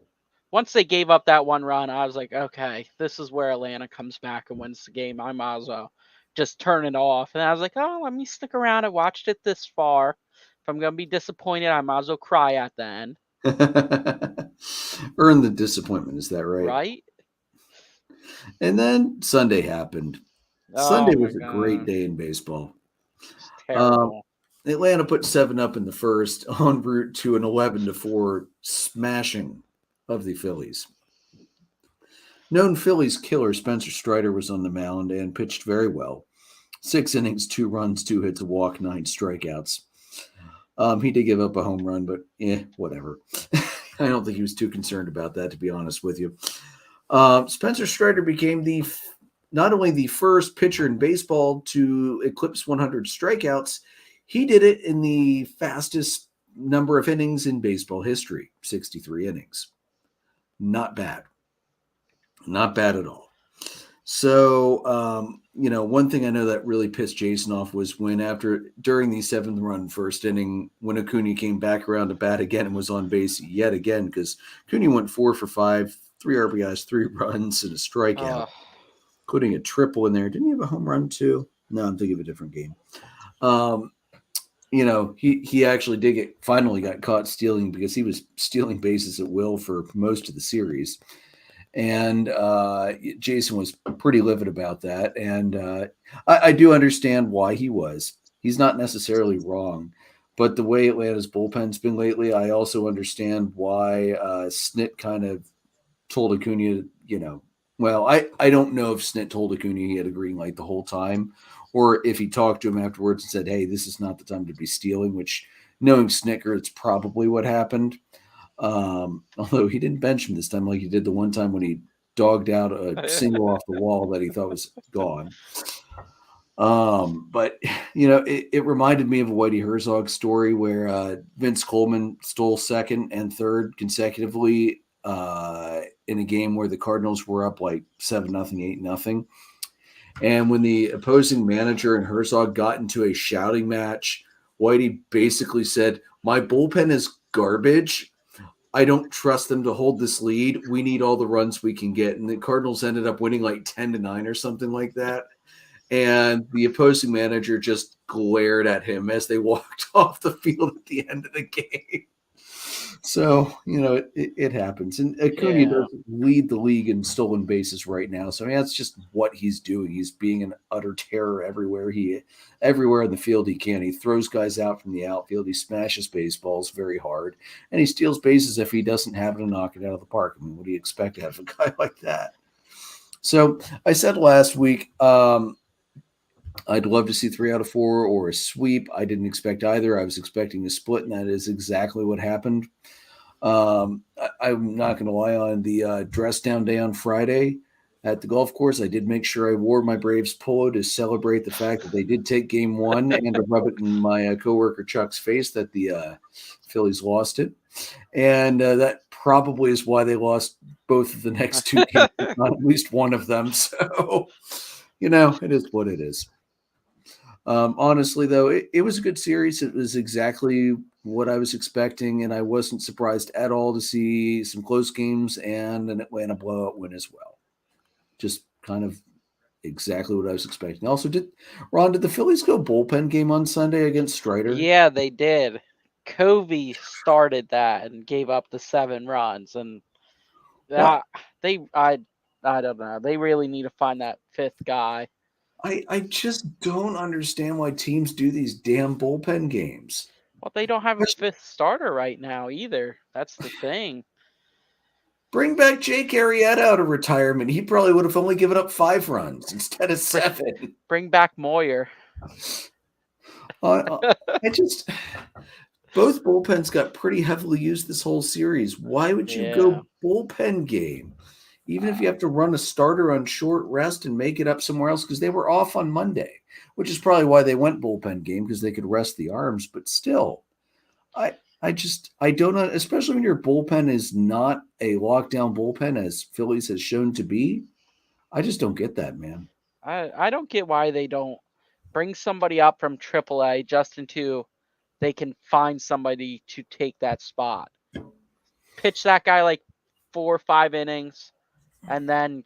Once they gave up that 1 run, I was like, okay, this is where Atlanta comes back and wins the game. I might as well just turn it off. And I was like, oh, let me stick around. I watched it this far. If I'm going to be disappointed, I might as well cry at the end. Earn the disappointment, is that right? Right. And then Sunday happened. Sunday was a great day in baseball. Terrible. Atlanta put 7 up in the first, en route to an 11-4 smashing of the Phillies. Known Phillies killer Spencer Strider was on the mound and pitched very well. 6 innings, 2 runs, 2 hits, a walk, 9 strikeouts. He did give up a home run, but whatever. I don't think he was too concerned about that, to be honest with you. Spencer Strider became not only the first pitcher in baseball to eclipse 100 strikeouts, he did it in the fastest number of innings in baseball history, 63 innings. Not bad. Not bad at all. So, one thing I know that really pissed Jason off was when during the 7th-run first inning, when Acuna came back around to bat again and was on base yet again, because Acuna went 4 for 5, 3 RBIs, 3 runs, and a strikeout, including a triple in there. Didn't he have a home run too? No, I'm thinking of a different game. He actually finally got caught stealing because he was stealing bases at will for most of the series. And Jason was pretty livid about that. And I do understand why he was. He's not necessarily wrong. But the way Atlanta's bullpen's been lately, I also understand why Snit kind of told Acuna, I don't know if Snit told Acuna he had a green light the whole time, or if he talked to him afterwards and said, hey, this is not the time to be stealing, which, knowing Snicker, it's probably what happened. Although he didn't bench him this time like he did the one time when he dogged out a single off the wall that he thought was gone. But it reminded me of a Whitey Herzog story where Vince Coleman stole second and third consecutively in a game where the Cardinals were up like 7-0, 8-0. And when the opposing manager and Herzog got into a shouting match, Whitey basically said, my bullpen is garbage. I don't trust them to hold this lead. We need all the runs we can get. And the Cardinals ended up winning like 10-9 or something like that. And the opposing manager just glared at him as they walked off the field at the end of the game. So, it happens. And Acuna doesn't lead the league in stolen bases right now. So, that's just what he's doing. He's being an utter terror everywhere in the field he can. He throws guys out from the outfield. He smashes baseballs very hard. And he steals bases if he doesn't have to knock it out of the park. I mean, what do you expect out of a guy like that? So, I said last week, I'd love to see 3 out of 4 or a sweep. I didn't expect either. I was expecting a split, and that is exactly what happened. I'm not going to lie, on the dress down day on Friday at the golf course, I did make sure I wore my Braves polo to celebrate the fact that they did take game 1 and to rub it in my coworker Chuck's face that the Phillies lost it. And that probably is why they lost both of the next 2 games, not at least one of them. So, it is what it is. Honestly, though, it was a good series. It was exactly what I was expecting, and I wasn't surprised at all to see some close games and an Atlanta blowout win as well. Just kind of exactly what I was expecting. Also, did the Phillies go bullpen game on Sunday against Strider? Yeah, they did. Covey started that and gave up the 7 runs, and I don't know. They really need to find that 5th guy. I just don't understand why teams do these damn bullpen games. Well, they don't have a 5th starter right now either. That's the thing. Bring back Jake Arrieta out of retirement. He probably would have only given up 5 runs instead of 7. Bring back Moyer. Both bullpens got pretty heavily used this whole series. Why would you go bullpen game? Even if you have to run a starter on short rest and make it up somewhere else, because they were off on Monday, which is probably why they went bullpen game, because they could rest the arms. But still, I don't know, especially when your bullpen is not a lockdown bullpen as Phillies has shown to be. I just don't get that, man. I don't get why they don't bring somebody up from AAA just until they can find somebody to take that spot. Pitch that guy like 4 or 5 innings. And then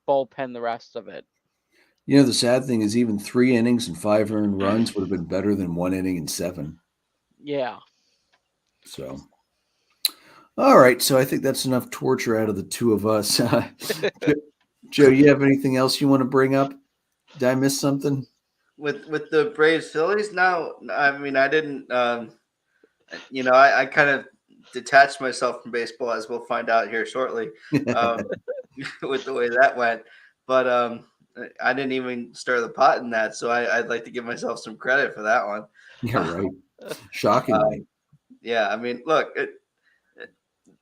bullpen the rest of it. The sad thing is even 3 innings and 5 earned runs would have been better than 1 inning and 7. Yeah. So, all right. So I think that's enough torture out of the 2 of us. Joe, you have anything else you want to bring up? Did I miss something? With the Braves Phillies? No, I mean, I didn't, I kind of detached myself from baseball, as we'll find out here shortly. With the way that went, but I didn't even stir the pot in that, so I'd like to give myself some credit for that one. Yeah, right. Shockingly. Yeah, I mean, look,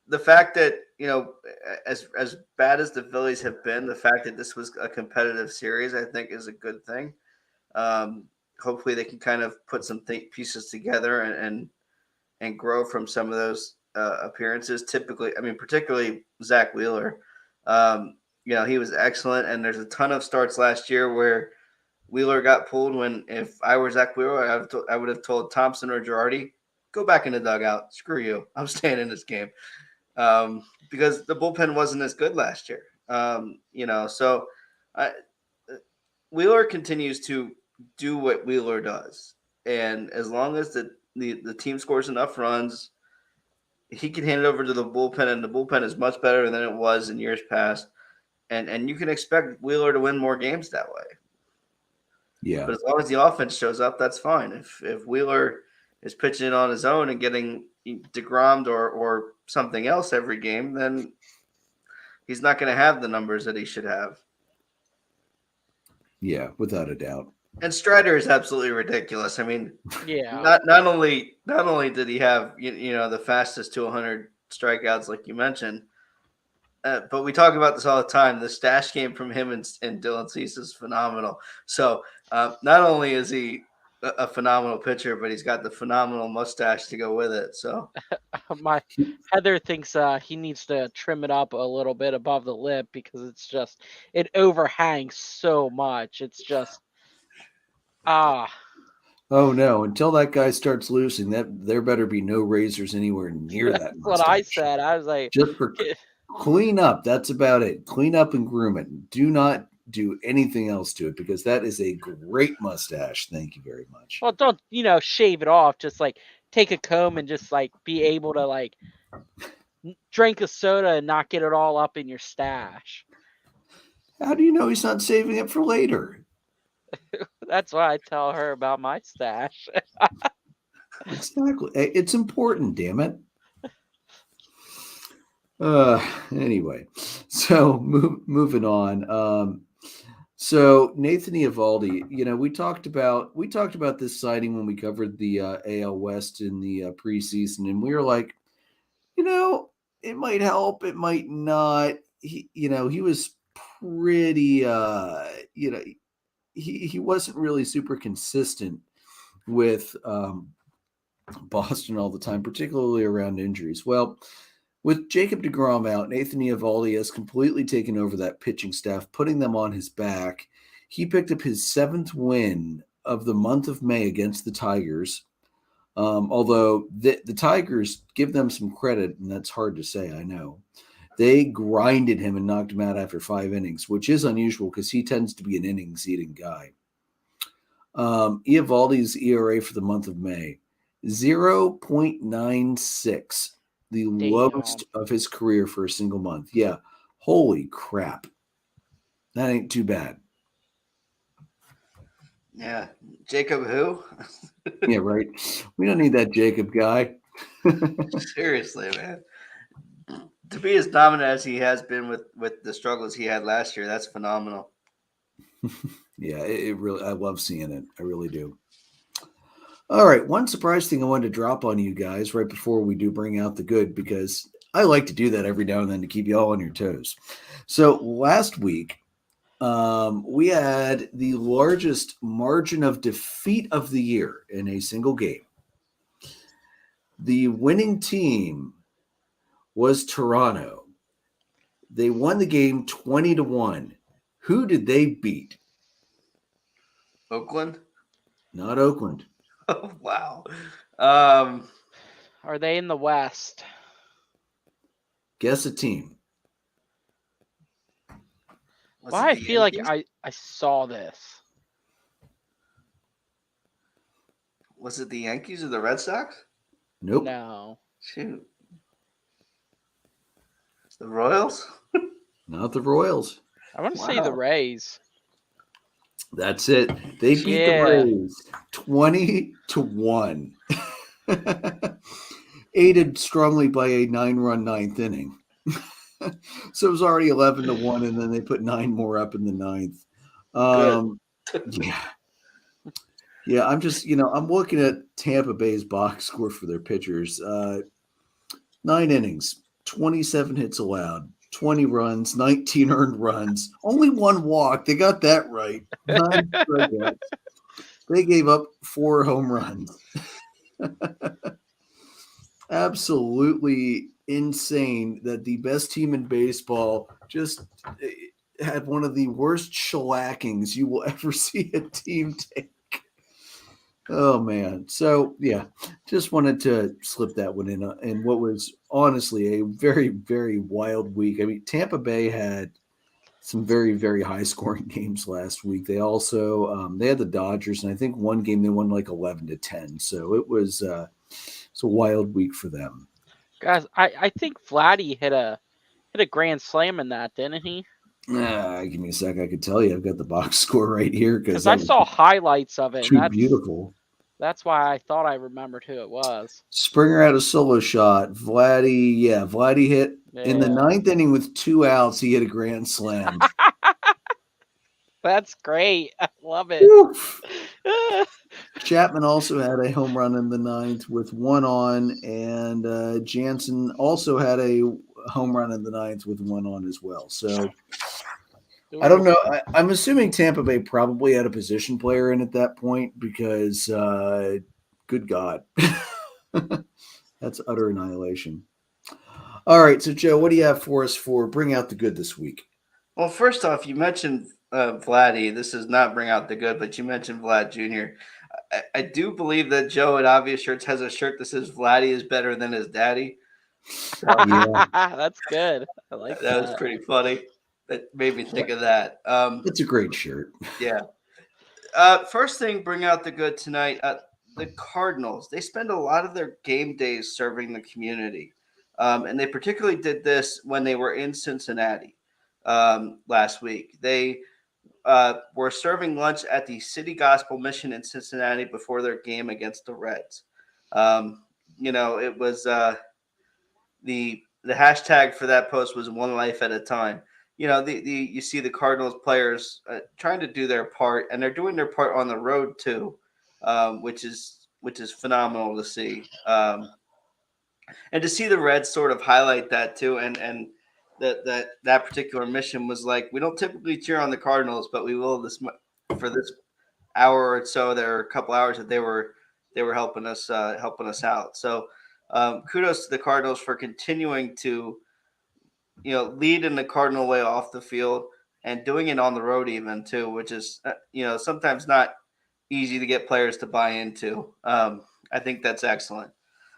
the fact that, as bad as the Phillies have been, the fact that this was a competitive series, I think, is a good thing. Hopefully, they can kind of put some pieces together and grow from some of those appearances. Particularly Zach Wheeler. He was excellent, and there's a ton of starts last year where Wheeler got pulled. When if I were Zach Wheeler, I would have told Thompson or Girardi, go back in the dugout. Screw you. I'm staying in this game. Because the bullpen wasn't as good last year. So Wheeler continues to do what Wheeler does. And as long as the team scores enough runs, he can hand it over to the bullpen, and the bullpen is much better than it was in years past. And you can expect Wheeler to win more games that way. Yeah. But as long as the offense shows up, that's fine. If Wheeler is pitching on his own and getting DeGrommed or something else every game, then he's not going to have the numbers that he should have. Yeah, without a doubt. And Strider is absolutely ridiculous. I mean, Yeah. Not only did he have the fastest to 100 strikeouts like you mentioned, but we talk about this all the time. The stash game from him and Dylan Cease is phenomenal. So not only is he a phenomenal pitcher, but he's got the phenomenal mustache to go with it. So My Heather thinks he needs to trim it up a little bit above the lip because it overhangs so much. It's just Oh no! Until that guy starts losing, there better be no razors anywhere near that. That's what I said. I was like, just for clean up. That's about it. Clean up and groom it. Do not do anything else to it because that is a great mustache. Thank you very much. Well, don't shave it off. Just like take a comb and just like be able to like drink a soda and not get it all up in your stash. How do you know he's not saving it for later? That's why I tell her about my stash. Exactly. It's important, damn it. Anyway, so moving on. So Nathan Eovaldi, we talked about this signing when we covered the AL West in the preseason, and we were like, it might help, it might not. He was pretty, he wasn't really super consistent with Boston all the time, particularly around injuries. Well, with Jacob deGrom out, Nathan Eovaldi has completely taken over that pitching staff, putting them on his back. He picked up his 7th win of the month of May against the Tigers. Although the Tigers, give them some credit, and that's hard to say, I know. They grinded him and knocked him out after 5 innings, which is unusual because he tends to be an innings-eating guy. Eovaldi's ERA for the month of May, 0.96, the lowest of his career for a single month. Yeah, holy crap. That ain't too bad. Yeah, Jacob who? Yeah, right. We don't need that Jacob guy. Seriously, man. To be as dominant as he has been with the struggles he had last year, that's phenomenal. Yeah, it really, I love seeing it. I really do. All right, one surprise thing I wanted to drop on you guys right before we do bring out the good, because I like to do that every now and then to keep you all on your toes. So last week, we had the largest margin of defeat of the year in a single game. The winning team was Toronto. They won the game 20-1. Who did they beat? Oakland? Not Oakland. Oh, wow. Are they in the West? Guess a team. Why I feel like I saw this. Was it the Yankees or the Red Sox? Nope. No. Shoot. It's the Royals? Not the Royals. I want to say the Rays. That's it. They beat the Rays 20-1. Aided strongly by a 9-run 9th inning. So it was already 11-1, and then they put 9 more up in the 9th. Yeah. I'm just, I'm looking at Tampa Bay's box score for their pitchers. 9 innings. 27 hits allowed, 20 runs, 19 earned runs, only one walk. They got that right. 9 strikeouts. They gave up 4 home runs. Absolutely insane that the best team in baseball just had one of the worst shellackings you will ever see a team take. Oh man. So yeah, just wanted to slip that one in what was honestly a very, very wild week. I mean, Tampa Bay had some very, very high scoring games last week. They also they had the Dodgers, and I think one game they won like 11-10. So it's a wild week for them. Guys, I think Vladdy hit a grand slam in that, didn't he? Give me a sec. I could tell you. I've got the box score right here Because I that was saw highlights of it. too And beautiful. That's why I thought I remembered who it was. Springer had a solo shot. Vladdy hit in the 9th inning with 2 outs. He hit a grand slam. That's great. I love it. Chapman also had a home run in the 9th with 1 on, and Jansen also had a home run in the 9th with 1 on as well. So I don't know. I'm assuming Tampa Bay probably had a position player in at that point because, good God, that's utter annihilation. All right. So, Joe, what do you have for us for Bring Out the Good this week? Well, first off, you mentioned Vladdy. This is not Bring Out the Good, but you mentioned Vlad Jr. I do believe that Joe at Obvious Shirts has a shirt that says Vladdy is better than his daddy. So, yeah. That's good. I like that. That was pretty funny. That made me think of that. It's a great shirt. Yeah. First thing, Bring Out the Good tonight. The Cardinals, they spend a lot of their game days serving the community. And they particularly did this when they were in Cincinnati last week. They were serving lunch at the City Gospel Mission in Cincinnati before their game against the Reds. It was the hashtag for that post was one life at a time. You see the Cardinals players trying to do their part, and they're doing their part on the road too, which is phenomenal to see. And to see the Reds sort of highlight that too, and that particular mission was like, we don't typically cheer on the Cardinals, but we will for this hour or so. There are a couple hours that they were helping us out. So kudos to the Cardinals for continuing to lead in the Cardinal way off the field and doing it on the road even too, which is sometimes not easy to get players to buy into. I think that's excellent.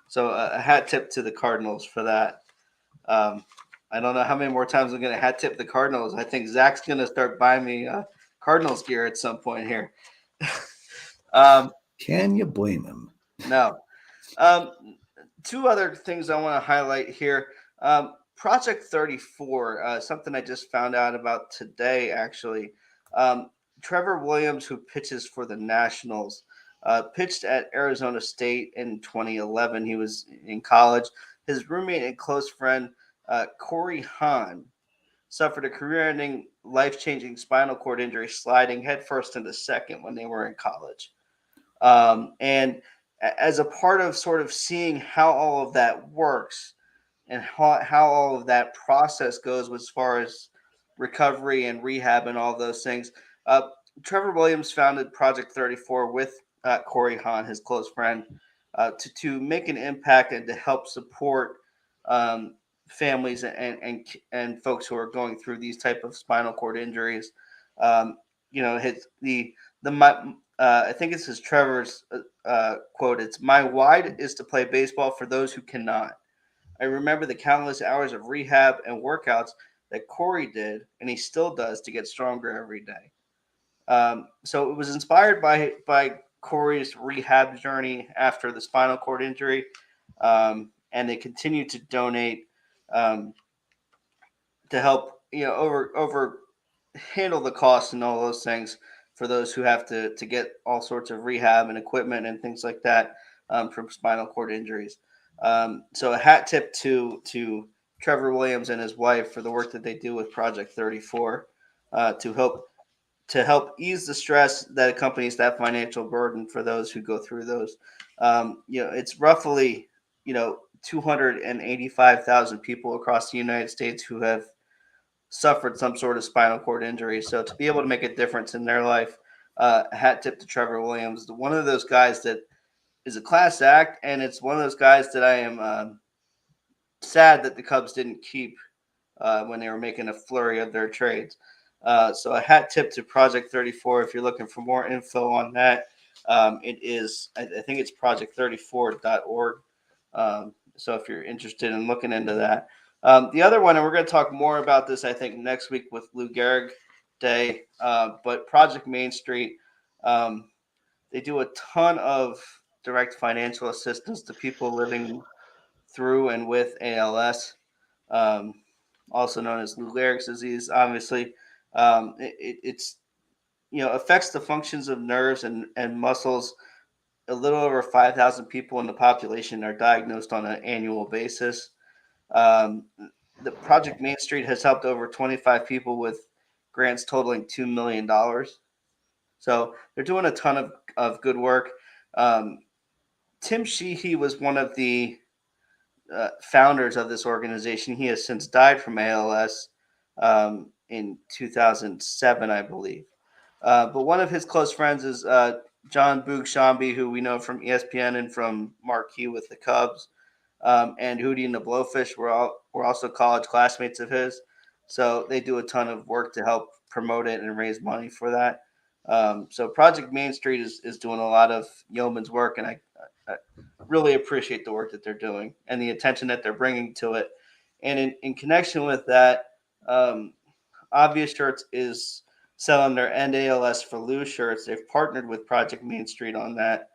So a hat tip to the Cardinals for that. I don't know how many more times I'm going to hat tip the Cardinals. I think Zach's going to start buying me Cardinals gear at some point here. Can you blame him? No. Two other things I want to highlight here. Project 34, something I just found out about today, actually. Trevor Williams, who pitches for the Nationals, pitched at Arizona State in 2011. He was in college. His roommate and close friend, Corey Hahn, suffered a career-ending, life-changing spinal cord injury sliding headfirst into second when they were in college. And as a part of sort of seeing how all of that works and how all of that process goes as far as recovery and rehab and all those things, Trevor Williams founded Project 34 with Corey Hahn, his close friend, to make an impact and to help support families and folks who are going through these type of spinal cord injuries. I think this is Trevor's quote. It's, "My why is to play baseball for those who cannot. I remember the countless hours of rehab and workouts that Corey did, and he still does, to get stronger every day." So it was inspired by Corey's rehab journey after the spinal cord injury, and they continue to donate to help over handle the costs and all those things for those who have to get all sorts of rehab and equipment and things like that from spinal cord injuries. So a hat tip to Trevor Williams and his wife for the work that they do with Project 34 to help ease the stress that accompanies that financial burden for those who go through those. It's roughly, 285,000 people across the United States who have suffered some sort of spinal cord injury. So to be able to make a difference in their life, hat tip to Trevor Williams, one of those guys that is a class act, and it's one of those guys that I am sad that the Cubs didn't keep when they were making a flurry of their trades. So a hat tip to Project 34. If you're looking for more info on that, it is, I think it's project34.org. So if you're interested in looking into that. The other one, and we're going to talk more about this, I think, next week with Lou Gehrig Day, but Project Main Street, they do a ton of direct financial assistance to people living through and with ALS, also known as Lou Gehrig's disease. Obviously, it's affects the functions of nerves and muscles. A little over 5,000 people in the population are diagnosed on an annual basis. The Project Main Street has helped over 25 people with grants totaling $2 million. So they're doing a ton of good work. Tim Sheehy was one of the founders of this organization. He has since died from ALS in 2007, I believe. But one of his close friends is John Boog Shambi, who we know from ESPN and from Marquee with the Cubs, and Hootie and the Blowfish were also college classmates of his. So they do a ton of work to help promote it and raise money for that. So Project Main Street is doing a lot of yeoman's work, and I really appreciate the work that they're doing and the attention that they're bringing to it. And in connection with that, Obvious Shirts is selling their End ALS for Lou shirts. They've partnered with Project Main Street on that.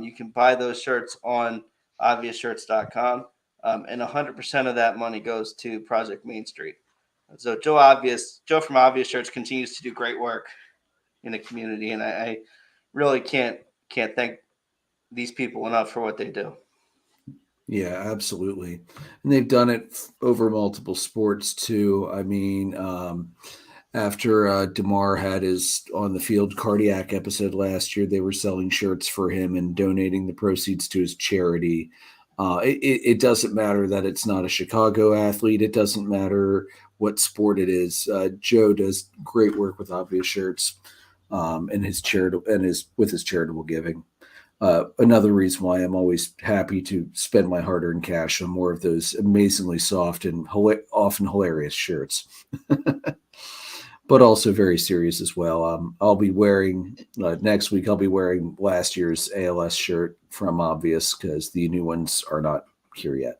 You can buy those shirts on obviousshirts.com, and 100% of that money goes to Project Main Street. So Joe from Obvious Shirts continues to do great work in the community, and I really can't thank these people enough for what they do. Yeah, absolutely. And they've done it over multiple sports too. I mean, after DeMar had his on the field cardiac episode last year, they were selling shirts for him and donating the proceeds to his charity. It doesn't matter that it's not a Chicago athlete. It doesn't matter what sport it is. Joe does great work with Obvious Shirts and his charitable giving. Another reason why I'm always happy to spend my hard-earned cash on more of those amazingly soft and often hilarious shirts, but also very serious as well. I'll be wearing next week. I'll be wearing last year's ALS shirt from Obvious because the new ones are not here yet.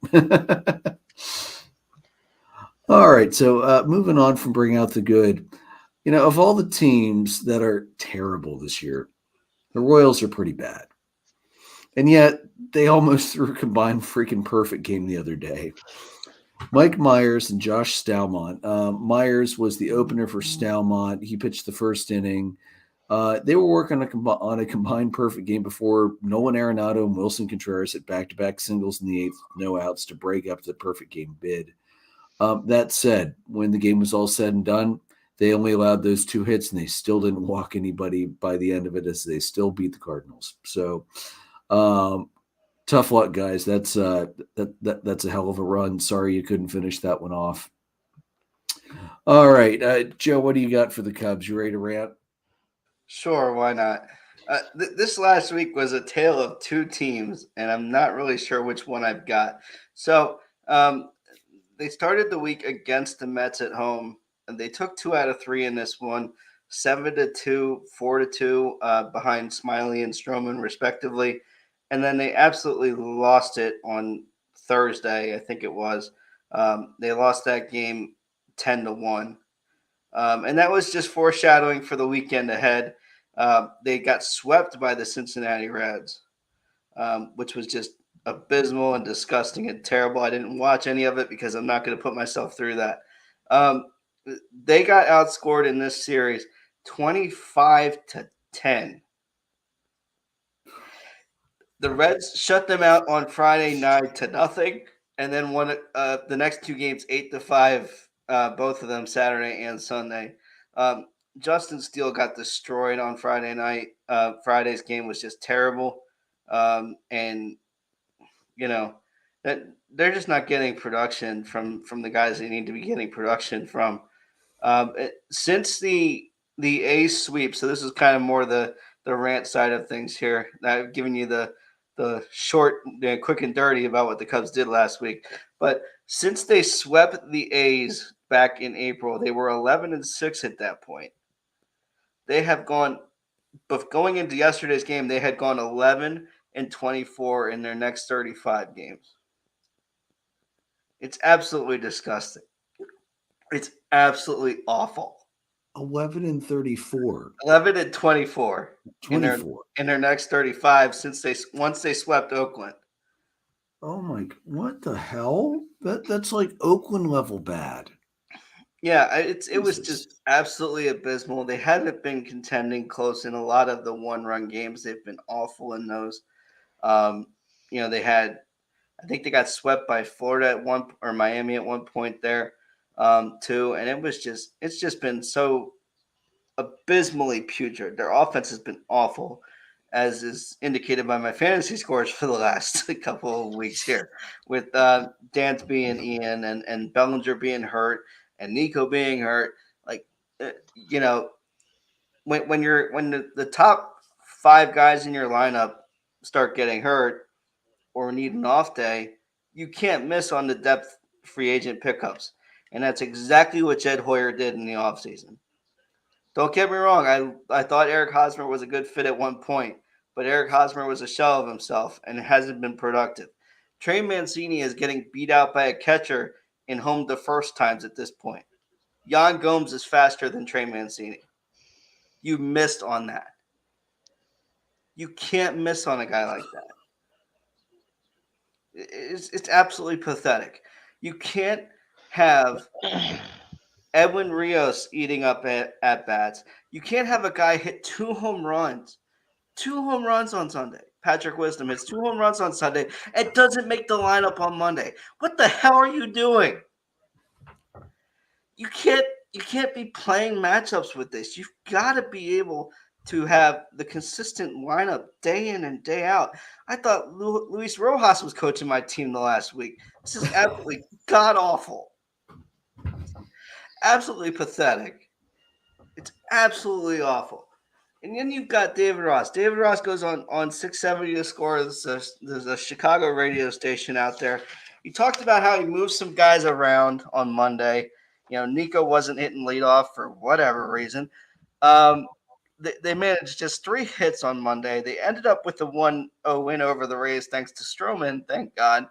All right, so moving on from bringing out the good, of all the teams that are terrible this year, the Royals are pretty bad. And yet, they almost threw a combined freaking perfect game the other day. Mike Myers and Josh Stalmont. Myers was the opener for Stalmont. He pitched the first inning. They were working on a combined perfect game before Nolan Arenado and Wilson Contreras hit back-to-back singles in the eighth, no outs to break up the perfect game bid. That said, when the game was all said and done, they only allowed those two hits, and they still didn't walk anybody by the end of it, as they still beat the Cardinals. So, tough luck, guys. That's a hell of a run. Sorry you couldn't finish that one off. All right, Joe, what do you got for the Cubs? You ready to rant? Sure, why not? This last week was a tale of two teams, and I'm not really sure which one I've got. So they started the week against the Mets at home, and they took 2 out of 3 in this one, 7-2, 4-2 behind Smiley and Stroman, respectively. And then they absolutely lost it on Thursday, I think it was. They lost that game 10-1. And that was just foreshadowing for the weekend ahead. They got swept by the Cincinnati Reds, which was just abysmal and disgusting and terrible. I didn't watch any of it because I'm not going to put myself through that. They got outscored in this series 25-10. The Reds shut them out on Friday 9-0, and then won the next 2 games 8-5, both of them Saturday and Sunday. Justin Steele got destroyed on Friday night. Friday's game was just terrible, and that they're just not getting production from the guys they need to be getting production from. Since the A's sweep, so this is kind of more the rant side of things here. I've given you the short, quick and dirty about what the Cubs did last week. But since they swept the A's back in April, they were 11-6 at that point. They have gone, but going into yesterday's game, they had gone 11-24 in their next 35 games. It's absolutely disgusting. It's absolutely awful. 11-34. 11-24 in 24. their next 35 once they swept Oakland. Oh my! What the hell? That's like Oakland level bad. Yeah, it was Jesus. just absolutely abysmal. They haven't been contending close in a lot of the one-run games. They've been awful in those. They had, I think they got swept by Florida or Miami at one point there, too. And it's just been so abysmally putrid. Their offense has been awful, as is indicated by my fantasy scores for the last couple of weeks here, with Dansby and Ian and Bellinger being hurt and Nico being hurt. Like, when the top 5 guys in your lineup start getting hurt or need an off day, you can't miss on the depth free agent pickups. And that's exactly what Jed Hoyer did in the offseason. Don't get me wrong. I thought Eric Hosmer was a good fit at one point, but Eric Hosmer was a shell of himself and hasn't been productive. Trey Mancini is getting beat out by a catcher in home the first times at this point. Yan Gomes is faster than Trey Mancini. You missed on that. You can't miss on a guy like that. It's absolutely pathetic. You can't have Edwin Rios eating up at bats. You can't have a guy hit 2 home runs. 2 home runs on Sunday. Patrick Wisdom hits 2 home runs on Sunday and doesn't make the lineup on Monday. What the hell are you doing? You can't be playing matchups with this. You've got to be able to have the consistent lineup day in and day out. I thought Luis Rojas was coaching my team the last week. This is absolutely god-awful. Absolutely pathetic. It's absolutely awful. And then you've got David Ross. David Ross goes on 670 to score. There's a Chicago radio station out there. He talked about how he moved some guys around on Monday. Nico wasn't hitting leadoff for whatever reason. They managed just 3 hits on Monday. They ended up with a 1-0 win over the Rays thanks to Stroman, thank God.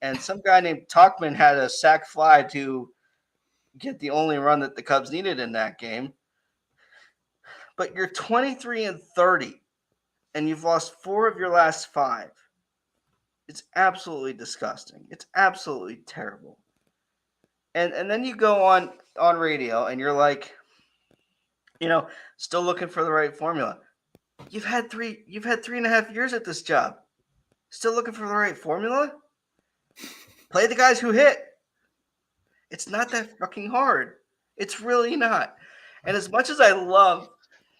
And some guy named Talkman had a sac fly to get the only run that the Cubs needed in that game. But you're 23-30, and you've lost 4 of your last 5. It's absolutely disgusting. It's absolutely terrible. And then you go on radio, and you're like, still looking for the right formula. You've had 3.5 years at this job. Still looking for the right formula? Play the guys who hit. It's not that fucking hard. It's really not. And as much as I love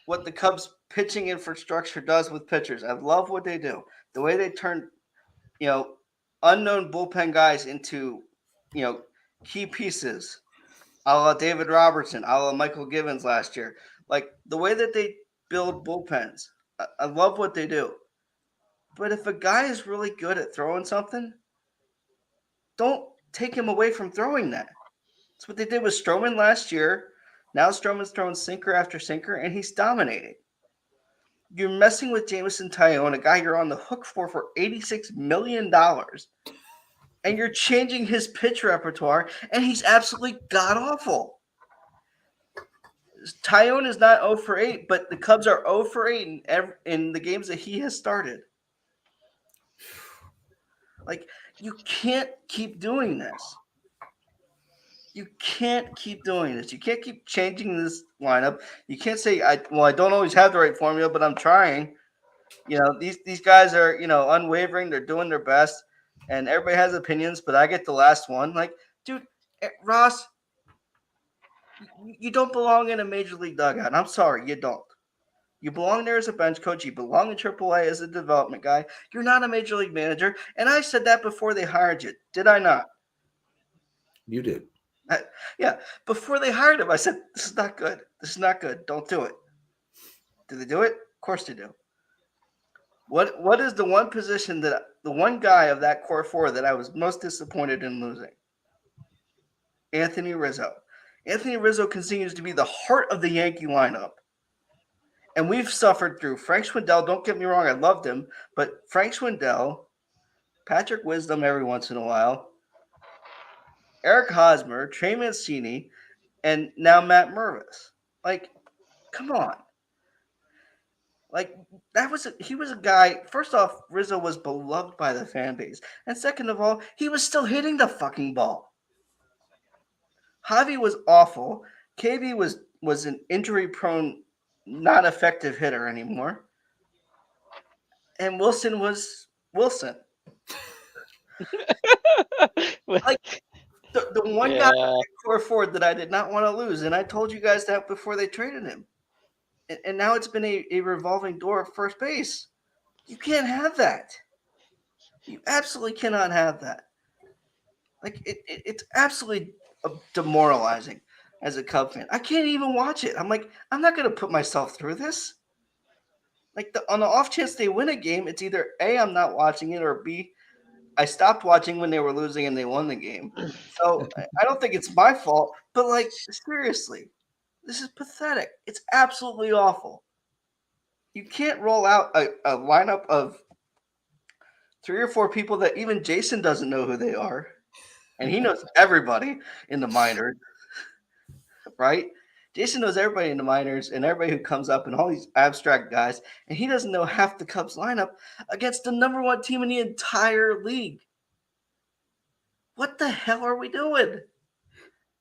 what the Cubs pitching infrastructure does with pitchers, I love what they do. The way they turn, unknown bullpen guys into, key pieces, a la David Robertson, a la Michael Givens last year. Like, the way that they build bullpens, I love what they do. But if a guy is really good at throwing something, don't take him away from throwing that. That's what they did with Stroman last year. Now Stroman's throwing sinker after sinker, and he's dominating. You're messing with Jameson Taillon, a guy you're on the hook for $86 million, and you're changing his pitch repertoire, and he's absolutely god-awful. Taillon is not 0 for 8, but the Cubs are 0 for 8 in the games that he has started. Like, you can't keep doing this. You can't keep doing this. You can't keep changing this lineup. You can't say, I don't always have the right formula, but I'm trying. These guys are, unwavering. They're doing their best, and everybody has opinions, but I get the last one. Like, dude, Ross, you don't belong in a major league dugout. I'm sorry, you don't. You belong there as a bench coach. You belong in AAA as a development guy. You're not a major league manager. And I said that before they hired you. Did I not? You did. Yeah. Before they hired him, I said, this is not good. This is not good. Don't do it. Did they do it? Of course they do. What is the one position that the one guy of that core four that I was most disappointed in losing? Anthony Rizzo. Anthony Rizzo continues to be the heart of the Yankee lineup. And we've suffered through Frank Schwindel. Don't get me wrong, I loved him. But Frank Schwindel, Patrick Wisdom every once in a while, Eric Hosmer, Trey Mancini, and now Matt Mervis. Like, come on. Like, he was a guy. First off, Rizzo was beloved by the fan base. And second of all, he was still hitting the fucking ball. Javi was awful. KB was an injury-prone, not effective hitter anymore. And Wilson was Wilson. Like the one guy core forward that I did not want to lose, and I told you guys that before they traded him. And now it's been a revolving door at first base. You can't have that. You absolutely cannot have that. Like it's absolutely demoralizing as a Cub fan. I can't even watch it. I'm like, I'm not going to put myself through this. Like on the off chance they win a game, it's either A, I'm not watching it, or B, I stopped watching when they were losing and they won the game. So I don't think it's my fault. But like, seriously, this is pathetic. It's absolutely awful. You can't roll out a lineup of 3 or 4 people that even Jason doesn't know who they are. And he knows everybody in the minors, right? Jason knows everybody in the minors and everybody who comes up and all these abstract guys. And he doesn't know half the Cubs lineup against the number 1 team in the entire league. What the hell are we doing?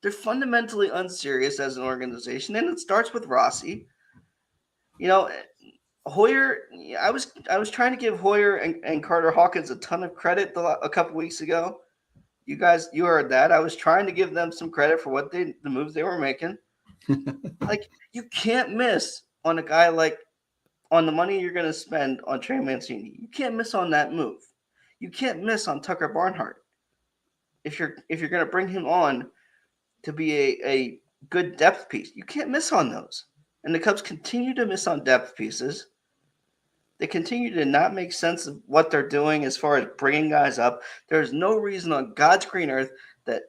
They're fundamentally unserious as an organization. And it starts with Rossi. You know, Hoyer, I was trying to give Hoyer and Carter Hawkins a ton of credit a couple weeks ago. You heard that. I was trying to give them some credit for the moves they were making. Like, you can't miss on a guy like on the money you're going to spend on Trey Mancini. You can't miss on that move. You can't miss on Tucker Barnhart. If you're going to bring him on to be a good depth piece, you can't miss on those. And the Cubs continue to miss on depth pieces. They continue to not make sense of what they're doing as far as bringing guys up. There's no reason on God's green earth that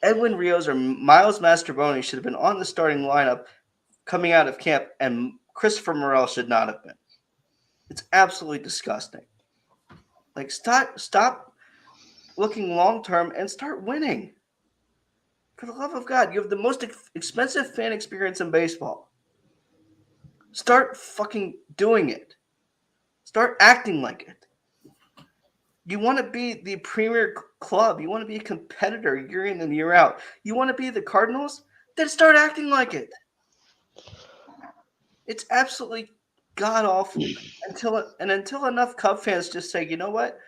Edwin Rios or Miles Mastrobuoni should have been on the starting lineup coming out of camp, and Christopher Morel should not have been. It's absolutely disgusting. Like, stop looking long-term and start winning. For the love of God, you have the most expensive fan experience in baseball. Start fucking doing it. Start acting like it. You want to be the premier club. You want to be a competitor year in and year out. You want to be the Cardinals? Then start acting like it. It's absolutely god-awful until enough Cub fans just say, you know what?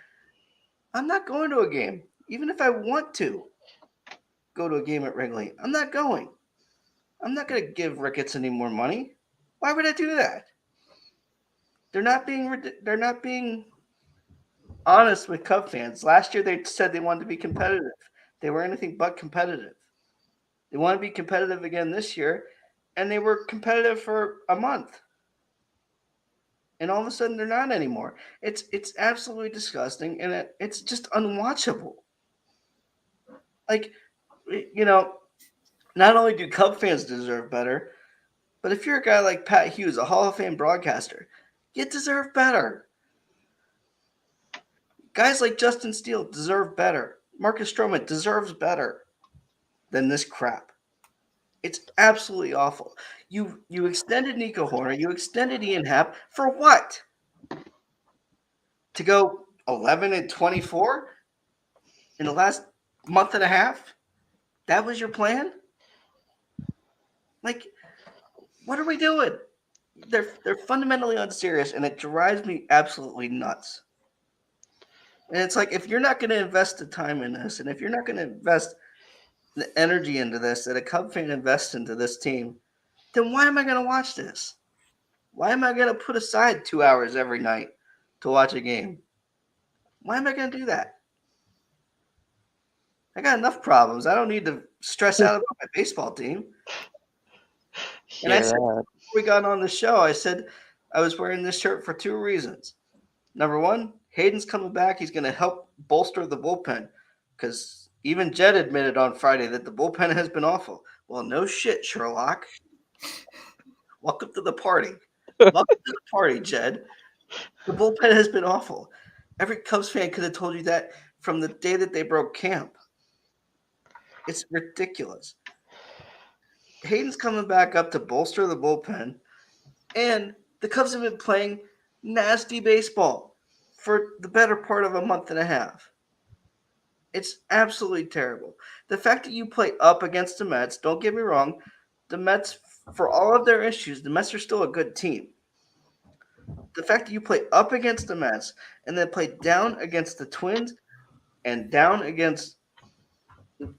I'm not going to a game. Even if I want to go to a game at Wrigley, I'm not going. I'm not going to give Ricketts any more money. Why would I do that? They're not being honest with Cub fans. Last year they said they wanted to be competitive. They were anything but competitive. They want to be competitive again this year, and they were competitive for a month. And all of a sudden they're not anymore. It's absolutely disgusting, and it's just unwatchable. Like, you know, not only do Cub fans deserve better, but if you're a guy like Pat Hughes, a Hall of Fame broadcaster, you deserve better. Guys like Justin Steele deserve better. Marcus Stroman deserves better than this crap. It's absolutely awful. You extended Nico Horner. You extended Ian Happ for what? To go 11-24 in the last month and a half? That was your plan? Like, what are we doing? They're fundamentally unserious, and it drives me absolutely nuts. And it's like, if you're not going to invest the time in this, and if you're not going to invest the energy into this that a Cub fan invests into this team, then why am I going to watch this? Why am I going to put aside 2 hours every night to watch a game? Why am I going to do that? I got enough problems. I don't need to stress out about my baseball team. And I said, before we got on the show, I said I was wearing this shirt for 2 reasons. Number one, Hayden's coming back. He's going to help bolster the bullpen because even Jed admitted on Friday that the bullpen has been awful. Well, no shit, Sherlock. Welcome to the party. Welcome to the party, Jed. The bullpen has been awful. Every Cubs fan could have told you that from the day that they broke camp. It's ridiculous. Hayden's coming back up to bolster the bullpen, and the Cubs have been playing nasty baseball for the better part of a month and a half. It's absolutely terrible. The fact that you play up against the Mets, don't get me wrong, the Mets, for all of their issues, the Mets are still a good team. The fact that you play up against the Mets and then play down against the Twins and down against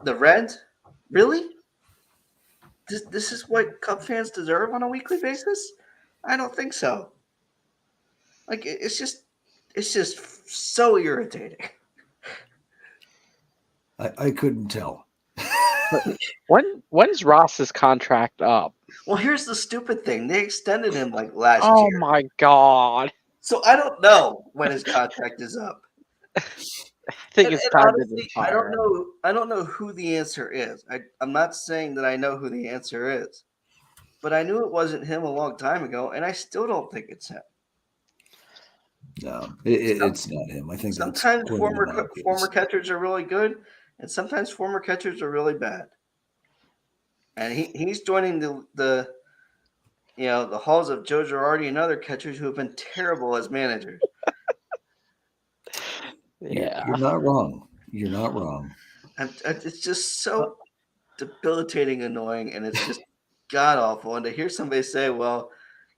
the Reds, really? This is what Cub fans deserve on a weekly basis? I don't think so. Like, it's just so irritating. I couldn't tell. When's Ross's contract up? Well, here's the stupid thing. They extended him like last Oh year. my God. So I don't know when his contract is up. I think it's time honestly, to retire. I don't know who the answer is. I'm not saying that I know who the answer is. But I knew it wasn't him a long time ago, and I still don't think it's him. No, it's not him. I think sometimes that's former catchers are really good, and sometimes former catchers are really bad. And he's joining the halls of Joe Girardi and other catchers who have been terrible as managers. Yeah, you're not wrong. You're not wrong. It's just so debilitating, annoying, and it's just god awful. And to hear somebody say, "Well,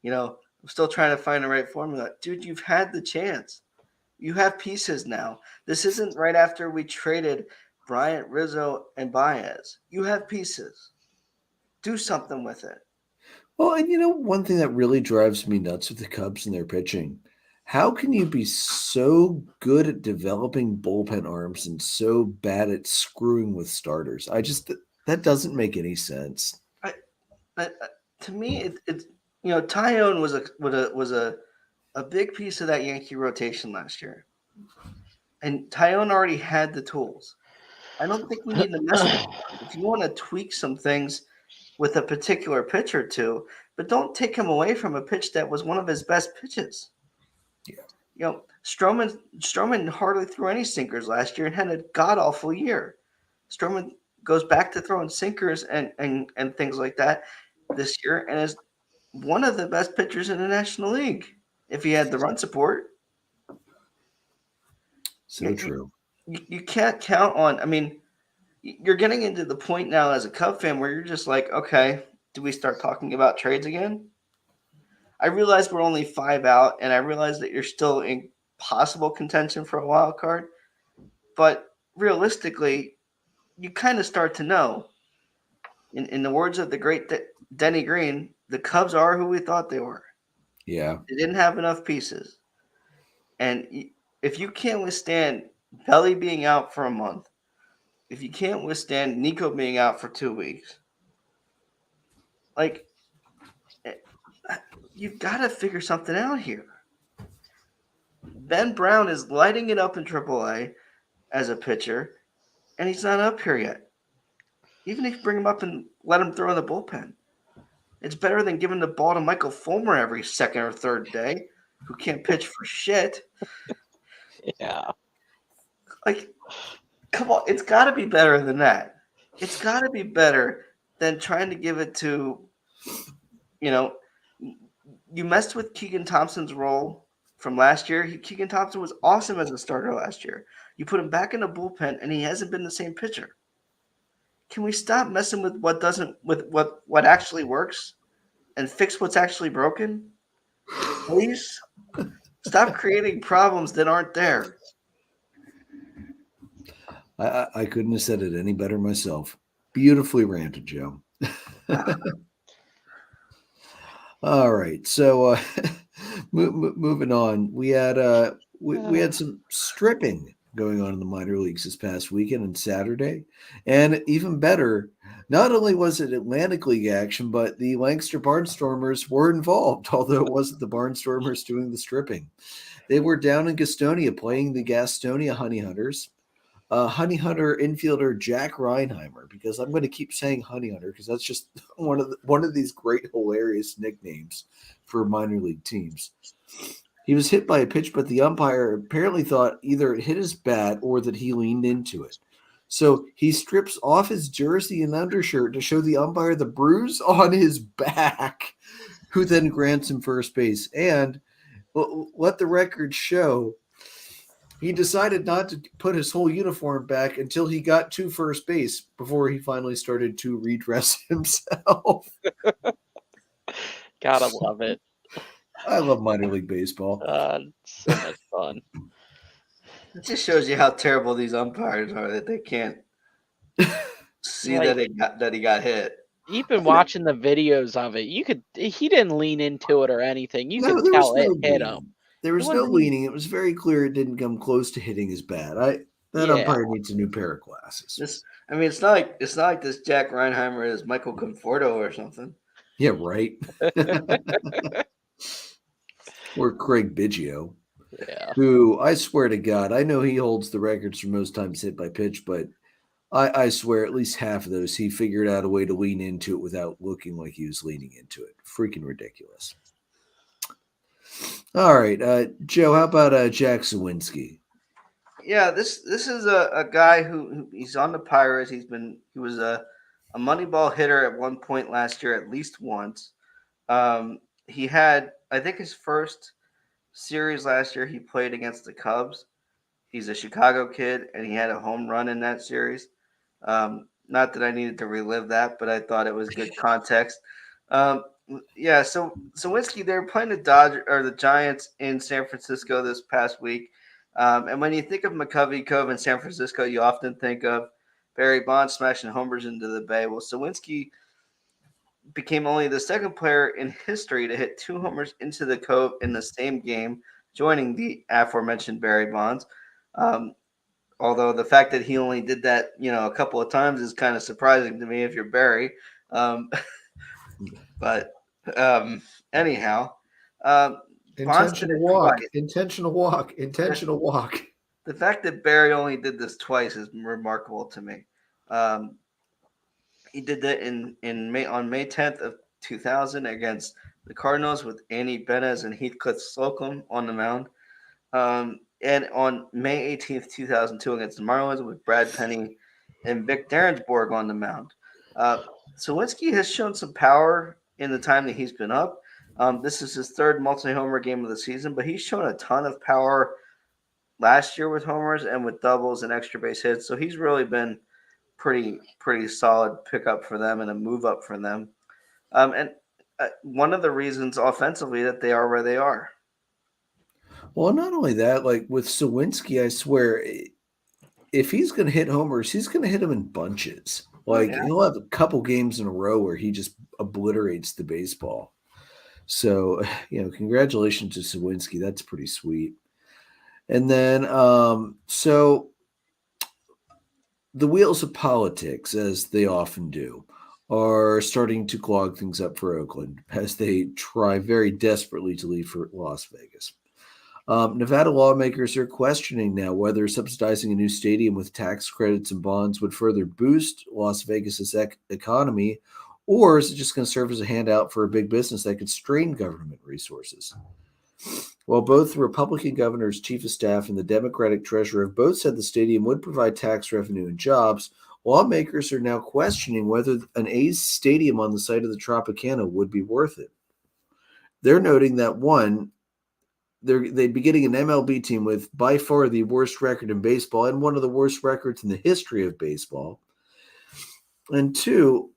I'm still trying to find the right formula," dude, you've had the chance. You have pieces now. This isn't right after we traded Bryant, Rizzo, and Baez. You have pieces. Do something with it. Well, and one thing that really drives me nuts with the Cubs and their pitching, how can you be so good at developing bullpen arms and so bad at screwing with starters? That doesn't make any sense. To me, it's Tyone was a big piece of that Yankee rotation last year, and Tyone already had the tools. I don't think we need to mess with it. If you want to tweak some things with a particular pitch or two, but don't take him away from a pitch that was one of his best pitches. Yeah. Stroman hardly threw any sinkers last year and had a god-awful year. Stroman goes back to throwing sinkers and things like that this year and is one of the best pitchers in the National League if he had the run support. So true. You can't count on – I mean, you're getting into the point now as a Cub fan where you're just like, okay, do we start talking about trades again? I realize we're only 5 out, and I realize that you're still in possible contention for a wild card. But realistically, you kind of start to know. In the words of the great Denny Green, the Cubs are who we thought they were. Yeah. They didn't have enough pieces. And if you can't withstand Belly being out for a month, if you can't withstand Nico being out for 2 weeks, like, you've got to figure something out here. Ben Brown is lighting it up in AAA as a pitcher, and he's not up here yet. Even if you bring him up and let him throw in the bullpen, it's better than giving the ball to Michael Fulmer every second or third day, who can't pitch for shit. Yeah. Like, come on. It's got to be better than that. It's got to be better than trying to give it to, you messed with Keegan Thompson's role from last year. Keegan Thompson was awesome as a starter last year. You put him back in the bullpen, and he hasn't been the same pitcher. Can we stop messing with what actually works and fix what's actually broken? Please stop creating problems that aren't there. I couldn't have said it any better myself. Beautifully ranted, Joe. All right. So moving on, we had some stripping going on in the minor leagues this past weekend and Saturday, and even better, not only was it Atlantic League action, but the Lancaster Barnstormers were involved. Although it wasn't the Barnstormers doing the stripping, they were down in Gastonia playing the Gastonia Honey Hunters. Honey Hunter infielder Jack Reinheimer, because I'm going to keep saying Honey Hunter because that's just one of these great hilarious nicknames for minor league teams. He was hit by a pitch, but the umpire apparently thought either it hit his bat or that he leaned into it. So he strips off his jersey and undershirt to show the umpire the bruise on his back, who then grants him first base. And let the record show, he decided not to put his whole uniform back until he got to first base before he finally started to redress himself. Gotta love it. I love minor league baseball. So much fun. It just shows you how terrible these umpires are that they can't see Like, that he got hit. Even watching the videos of it, he didn't lean into it or anything. You could there was tell it no hit leaning. him. There was no leaning. It was very clear it didn't come close to hitting his bat. That umpire needs a new pair of glasses. It's not like this Jack Reinheimer is Michael Conforto or something. Yeah, right. Or Craig Biggio, who I swear to God, I know he holds the records for most times hit by pitch, but I swear at least half of those he figured out a way to lean into it without looking like he was leaning into it. Freaking ridiculous. All right, Joe, how about Jack Sawinski? Yeah, this is a guy who he's on the Pirates. He was a Moneyball hitter at one point last year, at least once. He had, I think, his first series last year he played against the Cubs. He's a Chicago kid, and he had a home run in that series. Not that I needed to relive that, but I thought it was good context. Yeah, so Sawinski, they were playing the Giants in San Francisco this past week. And when you think of McCovey Cove in San Francisco, you often think of Barry Bonds smashing homers into the Bay. Well, Sawinski became only the second player in history to hit 2 homers into the Cove in the same game, joining the aforementioned Barry Bonds. Although the fact that he only did that, a couple of times is kind of surprising to me if you're Barry. But anyhow, intentional walk. The fact that Barry only did this twice is remarkable to me. He did that on May 10th of 2000 against the Cardinals with Andy Benez and Heathcliff Slocum on the mound. And on May 18th, 2002 against the Marlins with Brad Penny and Vic Derensborg on the mound. Sawinski has shown some power in the time that he's been up. This is his third multi-homer game of the season, but he's shown a ton of power last year with homers and with doubles and extra base hits. So he's really been pretty solid pickup for them and a move up for them. And one of the reasons offensively that they are where they are. Well, not only that, like with Sawinski, I swear, if he's going to hit homers, he's going to hit them in bunches. Like he'll have a couple games in a row where he just obliterates the baseball. So, congratulations to Sawinski. That's pretty sweet. And then, so the wheels of politics, as they often do, are starting to clog things up for Oakland as they try very desperately to leave for Las Vegas. Nevada lawmakers are questioning now whether subsidizing a new stadium with tax credits and bonds would further boost Las Vegas's economy, or is it just going to serve as a handout for a big business that could strain government resources? While both the Republican governor's chief of staff and the Democratic treasurer have both said the stadium would provide tax revenue and jobs, lawmakers are now questioning whether an A's stadium on the site of the Tropicana would be worth it. They're noting that, one, they'd be getting an MLB team with by far the worst record in baseball and one of the worst records in the history of baseball. And two,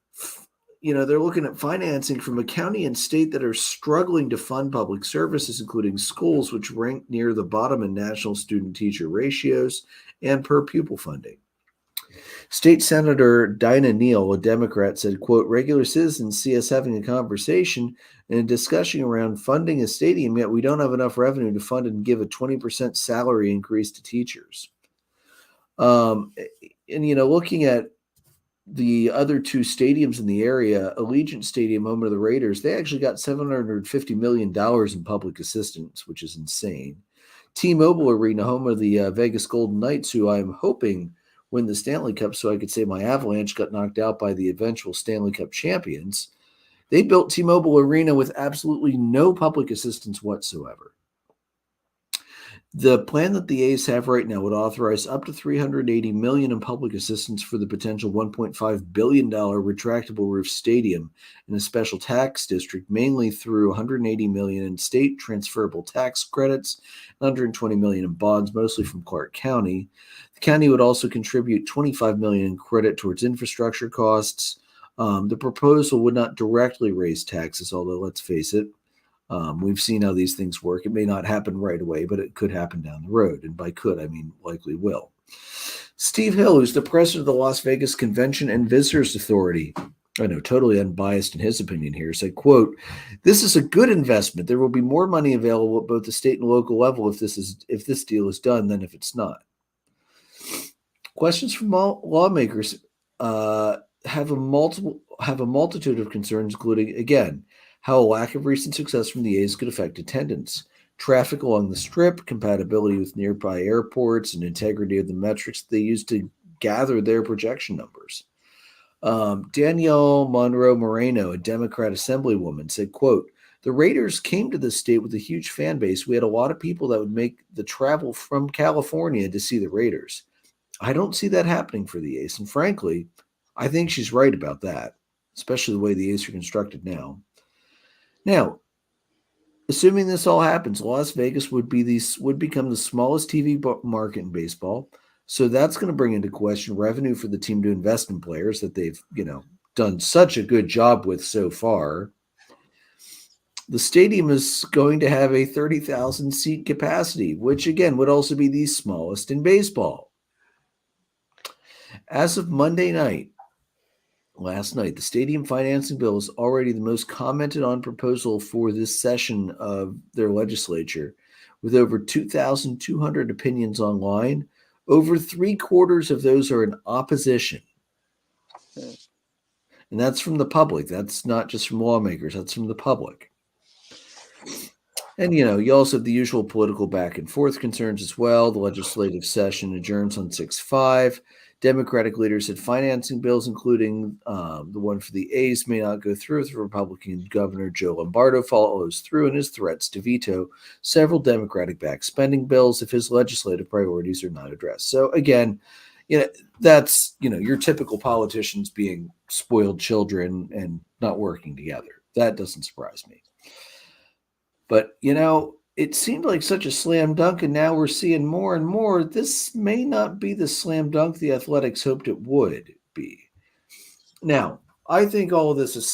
they're looking at financing from a county and state that are struggling to fund public services, including schools, which rank near the bottom in national student-teacher ratios and per pupil funding. State Senator Dinah Neal, a Democrat, said, quote, regular citizens see us having a conversation and a discussion around funding a stadium, yet we don't have enough revenue to fund and give a 20% salary increase to teachers. And, looking at the other two stadiums in the area, Allegiant Stadium, home of the Raiders, they actually got $750 million in public assistance, which is insane. T-Mobile Arena, home of the Vegas Golden Knights, who I'm hoping win the Stanley Cup so I could say my Avalanche got knocked out by the eventual Stanley Cup champions. They built T-Mobile Arena with absolutely no public assistance whatsoever. The plan that the A's have right now would authorize up to $380 million in public assistance for the potential $1.5 billion retractable roof stadium in a special tax district, mainly through $180 million in state transferable tax credits, $120 million in bonds, mostly from Clark County. The county would also contribute $25 million in credit towards infrastructure costs. The proposal would not directly raise taxes, although let's face it, we've seen how these things work. It may not happen right away, but it could happen down the road. And by could, I mean likely will. Steve Hill, who's the president of the Las Vegas Convention and Visitors Authority, I know, totally unbiased in his opinion here, said, quote, this is a good investment. There will be more money available at both the state and local level if this deal is done than if it's not. Questions from lawmakers have a multitude of concerns, including, again, how a lack of recent success from the A's could affect attendance, traffic along the Strip, compatibility with nearby airports, and integrity of the metrics they use to gather their projection numbers. Danielle Monroe Moreno, a Democrat assemblywoman, said, quote, the Raiders came to this state with a huge fan base. We had a lot of people that would make the travel from California to see the Raiders. I don't see that happening for the A's, and frankly, I think she's right about that, especially the way the A's are constructed now. Now, assuming this all happens, Las Vegas would become the smallest TV market in baseball. So that's going to bring into question revenue for the team to invest in players that they've, done such a good job with so far. The stadium is going to have a 30,000 seat capacity, which again would also be the smallest in baseball. As of Monday night, last night, the stadium financing bill is already the most commented on proposal for this session of their legislature, with over 2,200 opinions online. Over 3/4 of those are in opposition. And that's from the public. That's not just from lawmakers. That's from the public. And, you also have the usual political back and forth concerns as well. The legislative session adjourns on 6/5. Democratic leaders said financing bills, including the one for the A's, may not go through if the Republican Governor Joe Lombardo follows through in his threats to veto several Democratic-backed spending bills if his legislative priorities are not addressed. So again, that's your typical politicians being spoiled children and not working together. That doesn't surprise me. But it seemed like such a slam dunk, and now we're seeing more and more. This may not be the slam dunk the Athletics hoped it would be. Now, I think all of this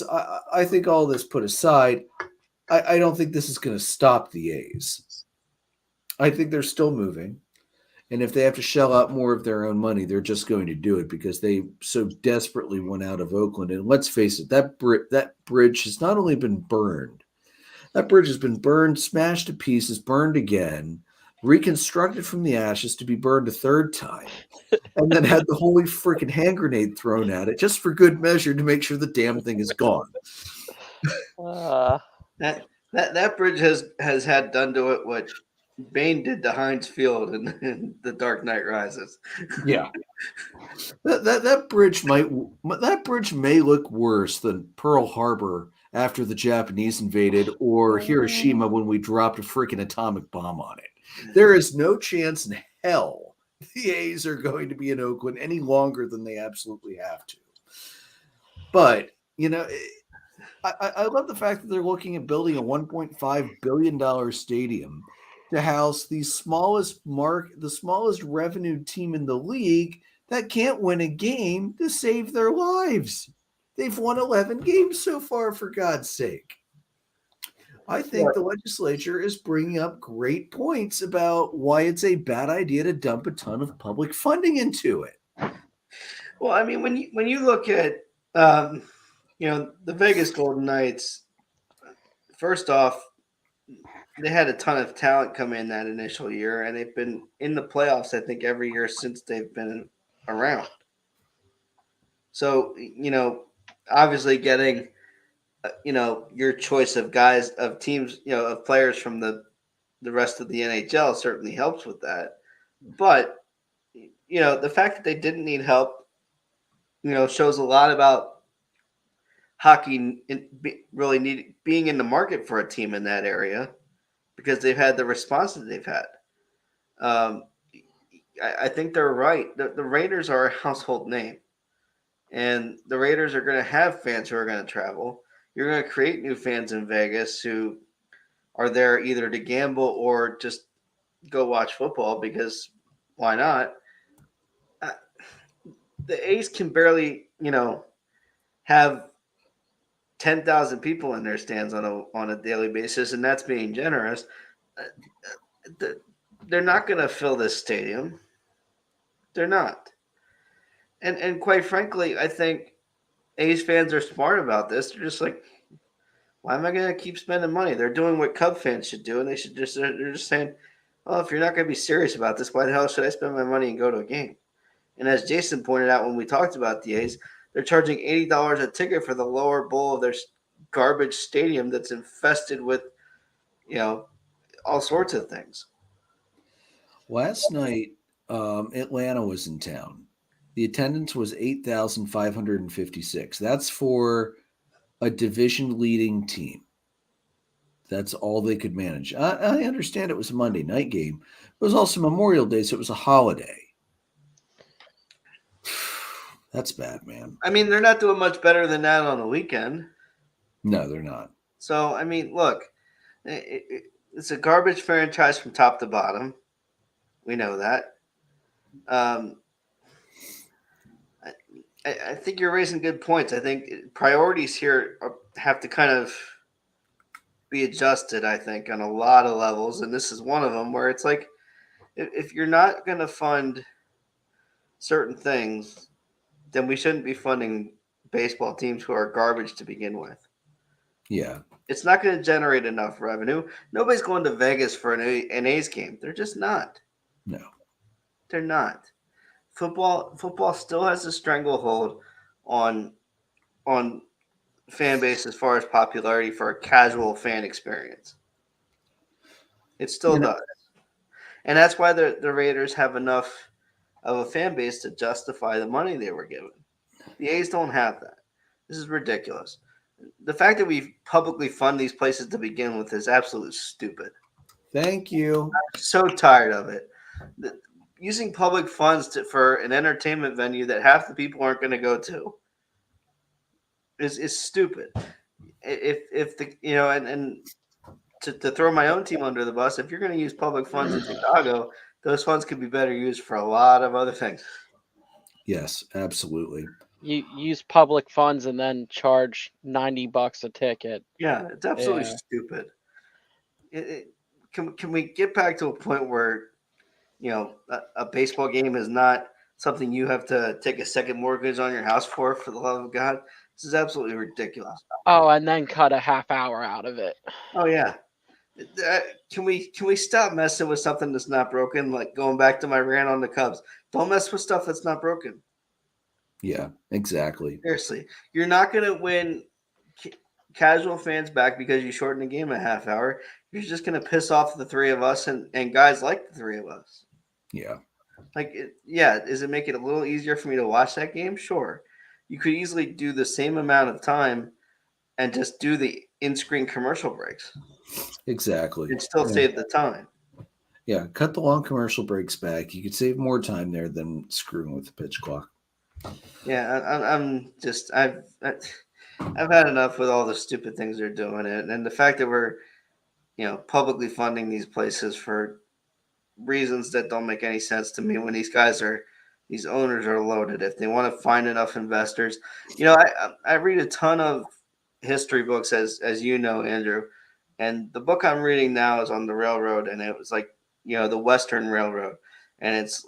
put aside, I don't think this is going to stop the A's. I think they're still moving, and if they have to shell out more of their own money, they're just going to do it because they so desperately want out of Oakland. And let's face it, that bridge has not only been burned. That bridge has been burned, smashed to pieces, burned again, reconstructed from the ashes to be burned a third time, and then had the holy freaking hand grenade thrown at it just for good measure to make sure the damn thing is gone. That bridge has had done to it what Bane did to Heinz Field in The Dark Knight Rises. Yeah, that bridge may look worse than Pearl Harbor after the Japanese invaded, or Hiroshima when we dropped a freaking atomic bomb on it. There is no chance in hell the A's are going to be in Oakland any longer than they absolutely have to. But, I love the fact that they're looking at building a $1.5 billion stadium to house the smallest revenue team in the league that can't win a game to save their lives. They've won 11 games so far, for God's sake. I think the legislature is bringing up great points about why it's a bad idea to dump a ton of public funding into it. Well, I mean, when you look at the Vegas Golden Knights, first off, they had a ton of talent come in that initial year, and they've been in the playoffs, I think, every year since they've been around. So, obviously getting, your choice of guys, of teams, of players from the rest of the NHL certainly helps with that. But, the fact that they didn't need help, shows a lot about hockey really being in the market for a team in that area because they've had the response that they've had. Um, I think they're right. The Raiders are a household name, and the Raiders are going to have fans who are going to travel. You're going to create new fans in Vegas who are there either to gamble or just go watch football because why not? Uh, the A's can barely, have 10,000 people in their stands on a daily basis, and that's being generous. They're not going to fill this stadium. They're not. And quite frankly, I think A's fans are smart about this. They're just like, why am I going to keep spending money? They're doing what Cub fans should do, and they're just saying, well, if you're not going to be serious about this, why the hell should I spend my money and go to a game? And as Jason pointed out when we talked about the A's, they're charging $80 a ticket for the lower bowl of their garbage stadium that's infested with, all sorts of things. Last night, Atlanta was in town. The attendance was 8,556. That's for a division leading team. That's all they could manage. I understand it was a Monday night game. It was also Memorial Day, so it was a holiday. That's bad, man. I mean, they're not doing much better than that on the weekend. No, they're not. So, I mean, look, it's a garbage franchise from top to bottom. We know that. I think you're raising good points. I think priorities here have to kind of be adjusted, I think, on a lot of levels. And this is one of them where it's like, if you're not going to fund certain things, then we shouldn't be funding baseball teams who are garbage to begin with. Yeah. It's not going to generate enough revenue. Nobody's going to Vegas for an A's game. They're just not. No. They're not. Football still has a stranglehold on fan base as far as popularity for a casual fan experience. It still does. And that's why the Raiders have enough of a fan base to justify the money they were given. The A's don't have that. This is ridiculous. The fact that we publicly fund these places to begin with is absolutely stupid. Thank you. I'm so tired of it. Using public funds for an entertainment venue that half the people aren't going to go to is stupid. If the and to throw my own team under the bus, if you're going to use public funds in Chicago, those funds could be better used for a lot of other things. Yes, absolutely. You use public funds and then charge $90 a ticket. Yeah, it's absolutely stupid. Can we get back to a point where a baseball game is not something you have to take a second mortgage on your house for the love of God? This is absolutely ridiculous. Oh, and then cut a half hour out of it. Oh yeah. Can we stop messing with something that's not broken? Like going back to my rant on the Cubs. Don't mess with stuff that's not broken. Yeah, exactly. Seriously, you're not going to win casual fans back because you shorten the game a half hour. You're just going to piss off the three of us and guys like the three of us. Yeah. Does it make it a little easier for me to watch that game? Sure. You could easily do the same amount of time and just do the in-screen commercial breaks. Exactly. And still save the time. Yeah, cut the long commercial breaks back. You could save more time there than screwing with the pitch clock. Yeah, I've had enough with all the stupid things they're doing, and the fact that we're, publicly funding these places for reasons that don't make any sense to me. When these owners are loaded, if they want to find enough investors, I read a ton of history books, as you know, Andrew, and the book I'm reading now is on the railroad, and it was the Western Railroad, and it's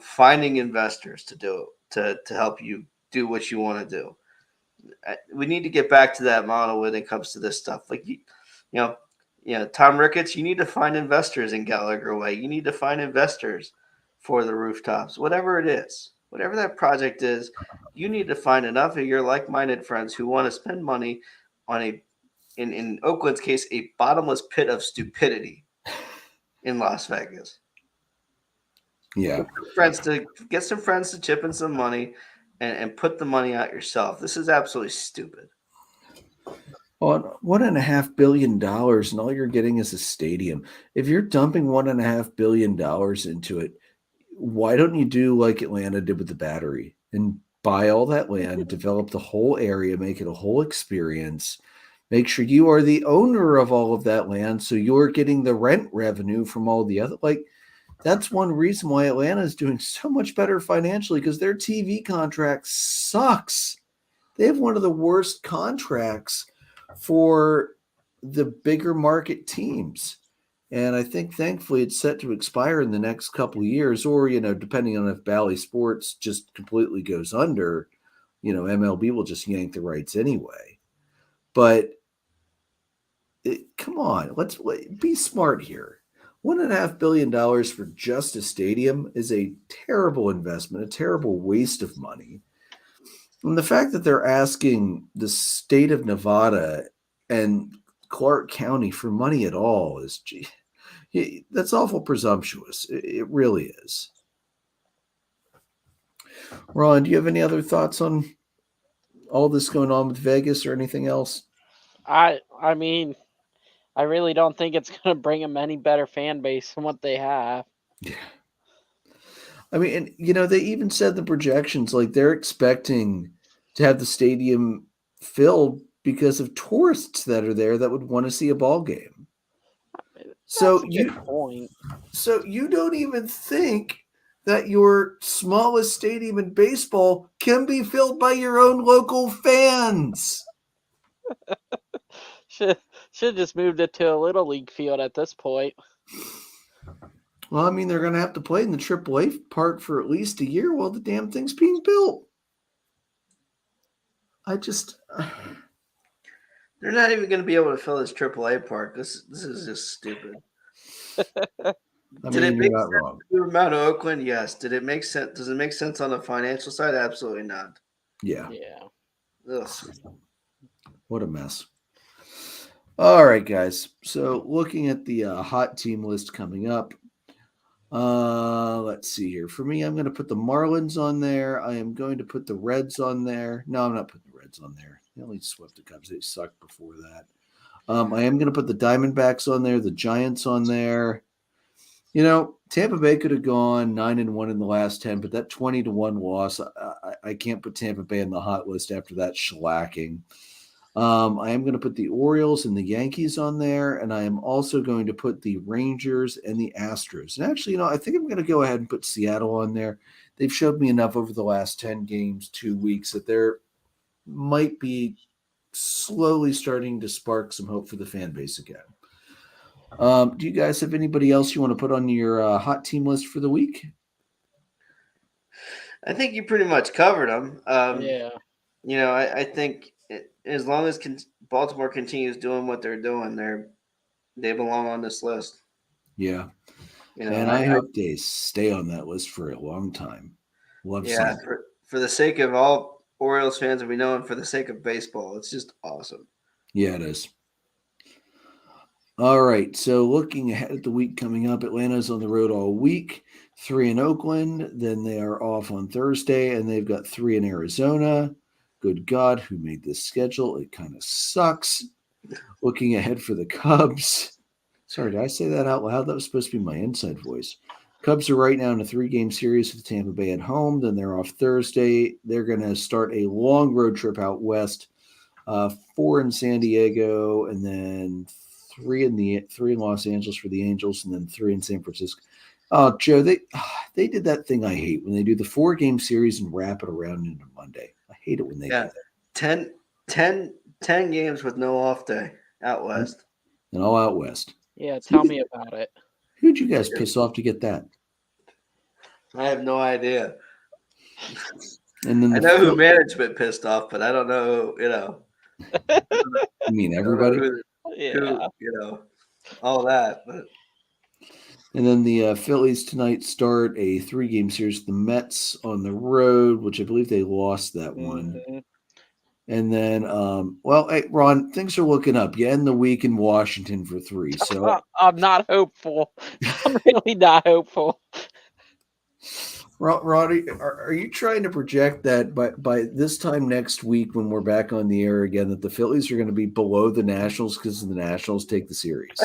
finding investors to do it. to help you do what you want to do. We need to get back to that model when it comes to this stuff. Like Tom Ricketts, you need to find investors in Gallagher Way. You need to find investors for the rooftops, whatever it is, whatever that project is. You need to find enough of your like-minded friends who want to spend money on in Oakland's case, a bottomless pit of stupidity in Las Vegas. Yeah. Get some friends to chip in some money and put the money out yourself. This is absolutely stupid. On $1.5 billion, and all you're getting is a stadium. If you're dumping $1.5 billion into it, why don't you do like Atlanta did with the Battery and buy all that land, develop the whole area, make it a whole experience, make sure you are the owner of all of that land, so you're getting the rent revenue from all the other. Like, that's one reason why Atlanta is doing so much better financially, because their TV contract sucks. They have one of the worst contracts for the bigger market teams. And I think thankfully it's set to expire in the next couple of years, or, depending on if Bally Sports just completely goes under, MLB will just yank the rights anyway. But come on, let's be smart here. $1.5 billion for just a stadium is a terrible investment, a terrible waste of money. And the fact that they're asking the state of Nevada and Clark County for money at all is, that's awful presumptuous. It really is. Ron, do you have any other thoughts on all this going on with Vegas or anything else? I mean, I really don't think it's going to bring them any better fan base than what they have. Yeah. I mean, and they even said the projections, like they're expecting to have the stadium filled because of tourists that are there that would want to see a ball game. So you don't even think that your smallest stadium in baseball can be filled by your own local fans. Should just moved it to a little league field at this point. Well, I mean, they're going to have to play in the AAA park for at least a year while the damn thing's being built. They're not even going to be able to fill this AAA park. This is just stupid. Did it make sense to move out of Oakland? Yes. Did it make sense? Does it make sense on the financial side? Absolutely not. Yeah. Ugh. What a mess. All right, guys. So looking at the hot team list coming up, let's see here. For me, I'm going to put the Marlins on there. I am going to put the Reds on there. No, I'm not putting the Reds on there. They only swept the Cubs. They sucked before that. I am going to put the Diamondbacks on there, the Giants on there. Tampa Bay could have gone 9-1 in the last 10, but that 20-1 loss, I can't put Tampa Bay on the hot list after that shellacking. I am going to put the Orioles and the Yankees on there, and I am also going to put the Rangers and the Astros. And actually, I think I'm going to go ahead and put Seattle on there. They've showed me enough over the last 10 games, 2 weeks, that there might be slowly starting to spark some hope for the fan base again. Do you guys have anybody else you want to put on your hot team list for the week? I think you pretty much covered them. Yeah. I think as long as Baltimore continues doing what they're doing, they belong on this list. Yeah. And I hope they stay on that list for a long time. Yeah, for the sake of all Orioles fans that we know and for the sake of baseball, it's just awesome. Yeah, it is. All right, so looking ahead at the week coming up, Atlanta's on the road all week, 3 in Oakland, then they are off on Thursday, and they've got 3 in Arizona. Good God, who made this schedule? It kind of sucks. Looking ahead for the Cubs. Sorry, did I say that out loud? That was supposed to be my inside voice. Cubs are right now in a 3-game series with Tampa Bay at home. Then they're off Thursday. They're going to start a long road trip out west, 4 in San Diego, and then 3 in Los Angeles for the Angels, and then 3 in San Francisco. Oh, Joe, they did that thing I hate when they do the 4-game series and wrap it around into Monday. I hate it when they do that. 10 games with no off day out west. And all out west. Yeah, tell me about it. Who'd you guys piss off to get that? I have no idea. And then I know who management pissed off, but I don't know, you mean everybody? Yeah. All that. But And then the Phillies tonight start a 3-game series. The Mets on the road, which I believe they lost that one. Mhm. And then, hey, Ron, things are looking up. You end the week in Washington for 3. So, I'm not hopeful. I'm really not hopeful. Ron, are you trying to project that by this time next week, when we're back on the air again, that the Phillies are going to be below the Nationals because the Nationals take the series?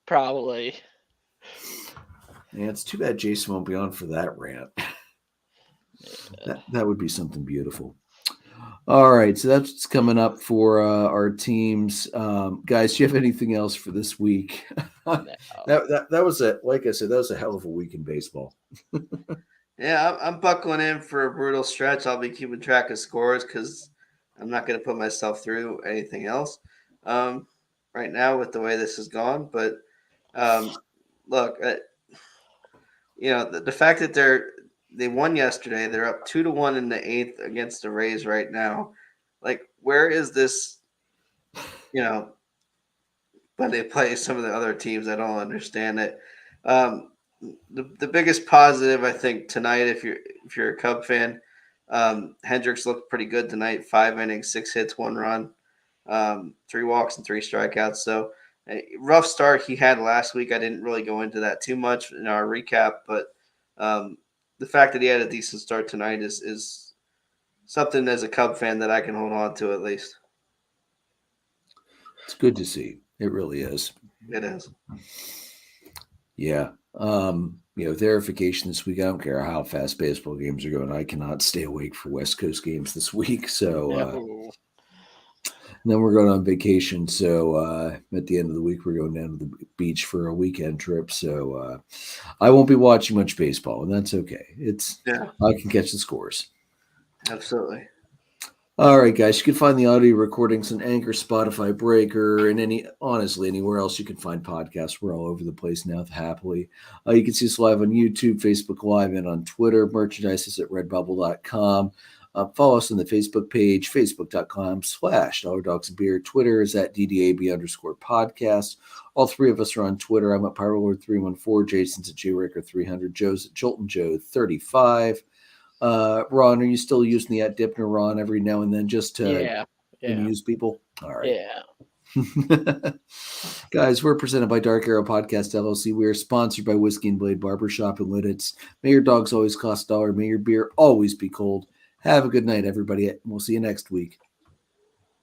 Probably. Yeah, it's too bad Jason won't be on for that rant. That would be something beautiful. All right, so that's what's coming up for our teams, guys. Do you have anything else for this week? No. that was like I said, that was a hell of a week in baseball. yeah, I'm buckling in for a brutal stretch. I'll be keeping track of scores because I'm not going to put myself through anything else right now with the way this has gone. But look, the fact that they won yesterday, they're up 2-1 in the 8th against the Rays right now. Like, where is this? When they play some of the other teams, I don't understand it. The biggest positive, I think, tonight, if you're a Cub fan, Hendricks looked pretty good tonight. 5 innings, 6 hits, 1 run, 3 walks and 3 strikeouts. So a rough start he had last week. I didn't really go into that too much in our recap, but the fact that he had a decent start tonight is something as a Cub fan that I can hold on to at least. It's good to see. It really is. It is. Yeah. Verification this week. I don't care how fast baseball games are going. I cannot stay awake for West Coast games this week. So No. and then we're going on vacation. So at the end of the week, we're going down to the beach for a weekend trip. So I won't be watching much baseball, and that's okay. I can catch the scores. Absolutely. All right, guys. You can find the audio recordings on Anchor, Spotify, Breaker, and anywhere else you can find podcasts. We're all over the place now, happily. You can see us live on YouTube, Facebook Live, and on Twitter. Merchandise is at redbubble.com. Follow us on the Facebook page, facebook.com/DollarDogsAndBeer. Twitter is at DDAB_podcast. All 3 of us are on Twitter. I'm at PyroLord314. Jason's at JRaker300. Joe's at JoltonJoe35. Ron, are you still using the @Dipner Ron every now and then just to amuse people? All right. Yeah. Guys, we're presented by Dark Arrow Podcast LLC. We are sponsored by Whiskey and Blade Barbershop in Lidditz. May your dogs always cost $1. May your beer always be cold. Have a good night, everybody. We'll see you next week.